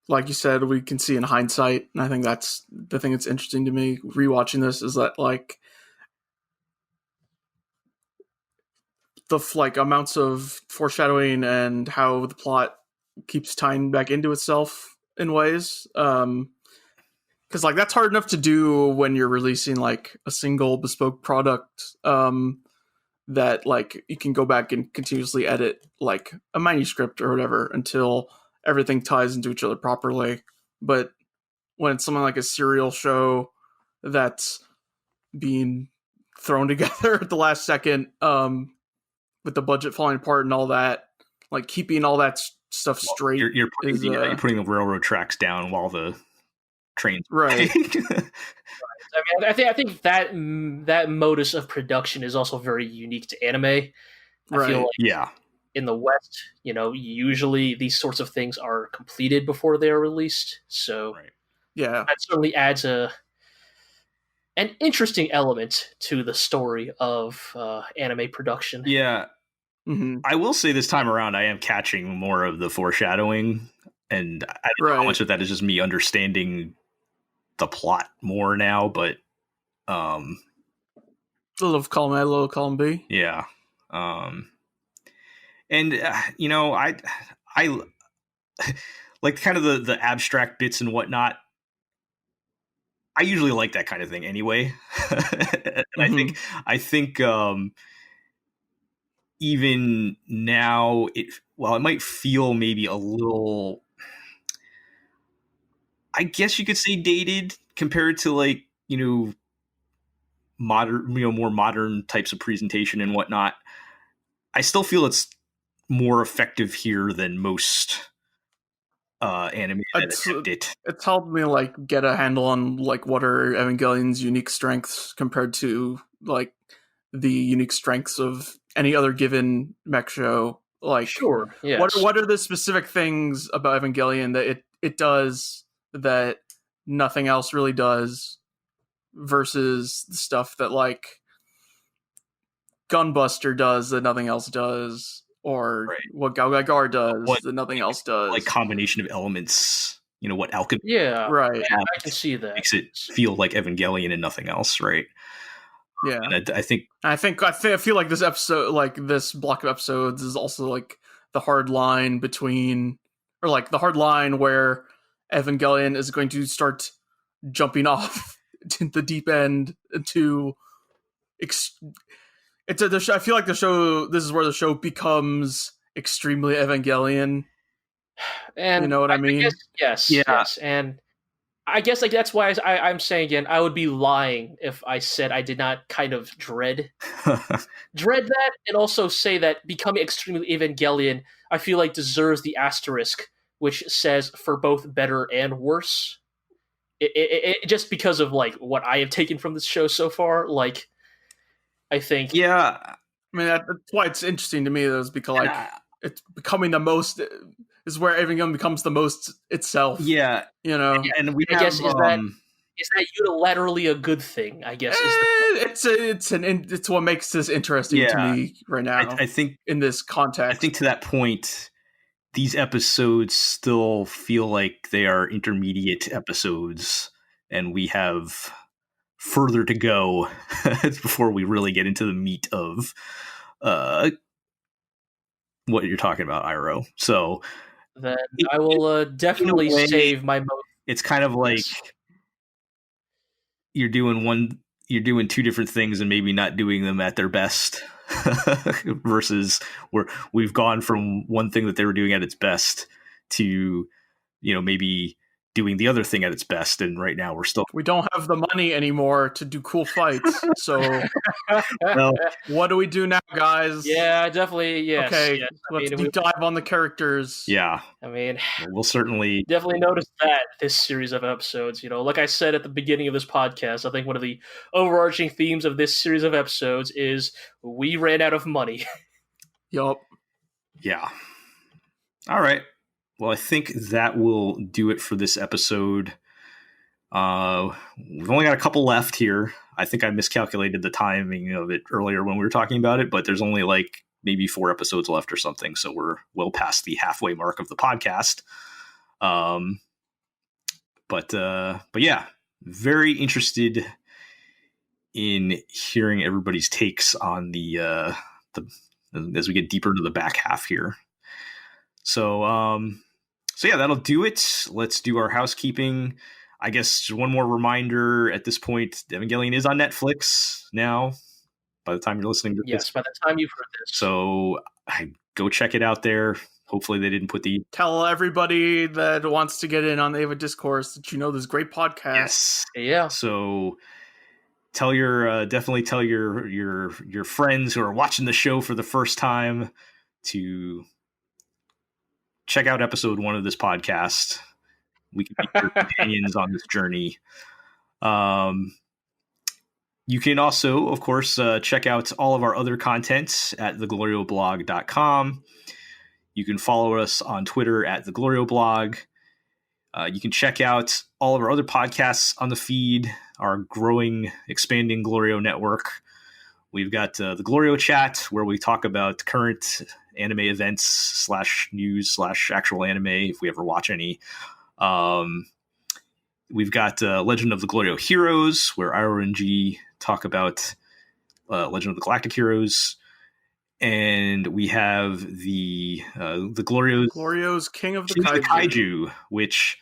Speaker 3: you said, we can see in hindsight, and I think that's the thing that's interesting to me rewatching this, is that like the amounts of foreshadowing and how the plot keeps tying back into itself in ways. Because like that's hard enough to do when you're releasing like a single bespoke product that like you can go back and continuously edit like a manuscript or whatever until everything ties into each other properly. But when it's something like a serial show that's being thrown together at the last second, with the budget falling apart and all that, like keeping all that stuff straight.
Speaker 1: You're putting the railroad tracks down while the trains.
Speaker 3: Right.
Speaker 2: I mean, I think that modus of production is also very unique to anime. I feel like,
Speaker 1: yeah,
Speaker 2: in the West, usually these sorts of things are completed before they are released. So,
Speaker 3: yeah,
Speaker 2: that certainly adds an interesting element to the story of anime production.
Speaker 1: Yeah.
Speaker 3: Mm-hmm.
Speaker 1: I will say this time around, I am catching more of the foreshadowing, and I don't know how much of that is just me understanding the plot more now, but a
Speaker 3: little column A, a little column B.
Speaker 1: Yeah. And I like kind of the abstract bits and whatnot. I usually like that kind of thing anyway. And
Speaker 3: mm-hmm.
Speaker 1: I think even now it might feel maybe a little, I guess you could say, dated compared to like, modern, more modern types of presentation and whatnot. I still feel it's more effective here than most anime that attempt it.
Speaker 3: It's helped me like get a handle on like what are Evangelion's unique strengths compared to like the unique strengths of any other given mech show. Like,
Speaker 2: sure, yes.
Speaker 3: What are the specific things about Evangelion that it does that nothing else really does, versus the stuff that like Gunbuster does that nothing else does, or what Gao does that nothing else does.
Speaker 1: Like combination of elements, what alchemy.
Speaker 2: Yeah,
Speaker 3: right.
Speaker 2: I can see that.
Speaker 1: Makes it feel like Evangelion and nothing else, right?
Speaker 3: Yeah,
Speaker 1: and I
Speaker 3: feel like this episode, like this block of episodes, is also like the hard line between, or like the hard line where Evangelion is going to start jumping off to the deep end to. I feel like the show. This is where the show becomes extremely Evangelion.
Speaker 2: And
Speaker 3: you know what I mean?
Speaker 2: Guess, yes, and I guess like that's why I'm saying again, I would be lying if I said I did not kind of dread that, and also say that becoming extremely Evangelion, I feel like deserves the asterisk which says for both better and worse. It just because of like what I have taken from this show so far, like. I think.
Speaker 1: Yeah.
Speaker 3: I mean, that's why it's interesting to me, though, is because like it's becoming the most. Is where Evangelion becomes the most itself.
Speaker 1: Yeah,
Speaker 3: and
Speaker 2: I guess is that unilaterally a good thing? I guess
Speaker 3: it's what makes this interesting to me right now.
Speaker 1: I think
Speaker 3: in this context.
Speaker 1: I think to that point, these episodes still feel like they are intermediate episodes, and we have further to go before we really get into the meat of what you're talking about, Iro. So
Speaker 2: then I will definitely save my most.
Speaker 1: It's kind of like you're doing two different things and maybe not doing them at their best versus we've gone from one thing that they were doing at its best to, maybe doing the other thing at its best, and right now we
Speaker 3: don't have the money anymore to do cool fights. So what do we do now, guys?
Speaker 2: Yeah, definitely. Yes.
Speaker 3: Okay, yes. Let's deep dive on the characters.
Speaker 1: Yeah,
Speaker 2: I mean,
Speaker 1: we'll certainly
Speaker 2: definitely notice that this series of episodes. Like I said at the beginning of this podcast, I think one of the overarching themes of this series of episodes is we ran out of money.
Speaker 3: Yup.
Speaker 1: Yeah. All right. Well, I think that will do it for this episode. We've only got a couple left here. I think I miscalculated the timing of it earlier when we were talking about it, but there's only like maybe 4 episodes left or something. So we're well past the halfway mark of the podcast. But yeah, very interested in hearing everybody's takes on the as we get deeper into the back half here. So yeah, that'll do it. Let's do our housekeeping. I guess one more reminder at this point, Evangelion is on Netflix now, by the time you're listening to this.
Speaker 2: Yes, by the time you've heard this.
Speaker 1: So go check it out there. Hopefully they didn't put
Speaker 3: Tell everybody that wants to get in on the Ava Discourse that this great podcast.
Speaker 1: Yes.
Speaker 2: Yeah.
Speaker 1: So definitely tell your friends who are watching the show for the first time to check out episode 1 of this podcast. We can be your companions on this journey. You can also, of course, check out all of our other content at theglorioblog.com. You can follow us on Twitter at theglorioblog. You can check out all of our other podcasts on the feed, our growing, expanding Glorio network. We've got the Glorio Chat, where we talk about current anime events / news / actual anime, if we ever watch any. We've got Legend of the Glorio Heroes, where Iro and G talk about Legend of the Galactic Heroes. And we have the
Speaker 3: Glorio's King of the
Speaker 1: Kaiju, which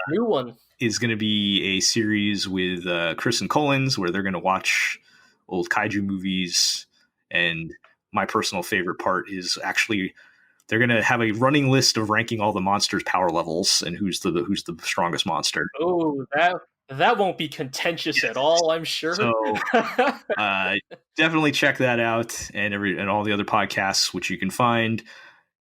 Speaker 2: new one
Speaker 1: is going to be a series with Chris and Collins, where they're going to watch old kaiju movies. And my personal favorite part is actually they're going to have a running list of ranking all the monsters' power levels and who's the strongest monster.
Speaker 2: Oh, that won't be contentious at all, I'm sure.
Speaker 1: So definitely check that out, and all the other podcasts, which you can find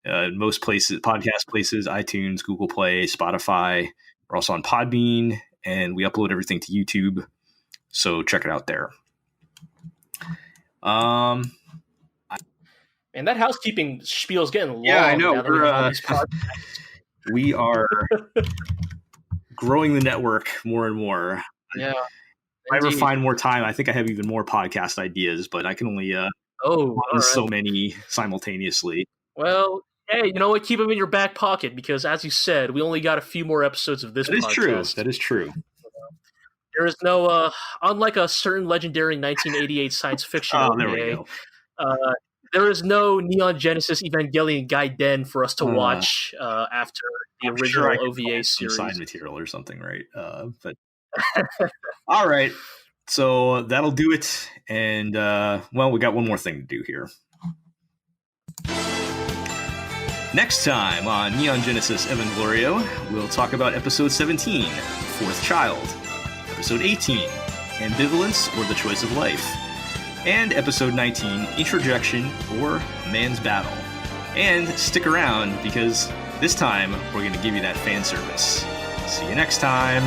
Speaker 1: most places, podcast places, iTunes, Google Play, Spotify. We're also on Podbean, and we upload everything to YouTube. So check it out there.
Speaker 2: And that housekeeping spiel is getting long.
Speaker 1: Yeah, I know. We are growing the network more and more.
Speaker 2: Yeah.
Speaker 1: If I ever find more time, I think I have even more podcast ideas, but I can only run so many simultaneously.
Speaker 2: Well, hey, you know what? Keep them in your back pocket, because, as you said, we only got a few more episodes of this podcast.
Speaker 1: That is true.
Speaker 2: There is no, unlike a certain legendary 1988 science fiction OVA, there is no Neon Genesis Evangelion Gaiden for us to watch after the original OVA series.
Speaker 1: Side material or something, right? But all right, so that'll do it. And we got one more thing to do here. Next time on Neon Genesis EvanGLORIO, we'll talk about episode 17, Fourth Child, episode 18, Ambivalence or the Choice of Life, and episode 19, Introjection or Man's Battle. And stick around, because this time we're going to give you that fan service. See you next time.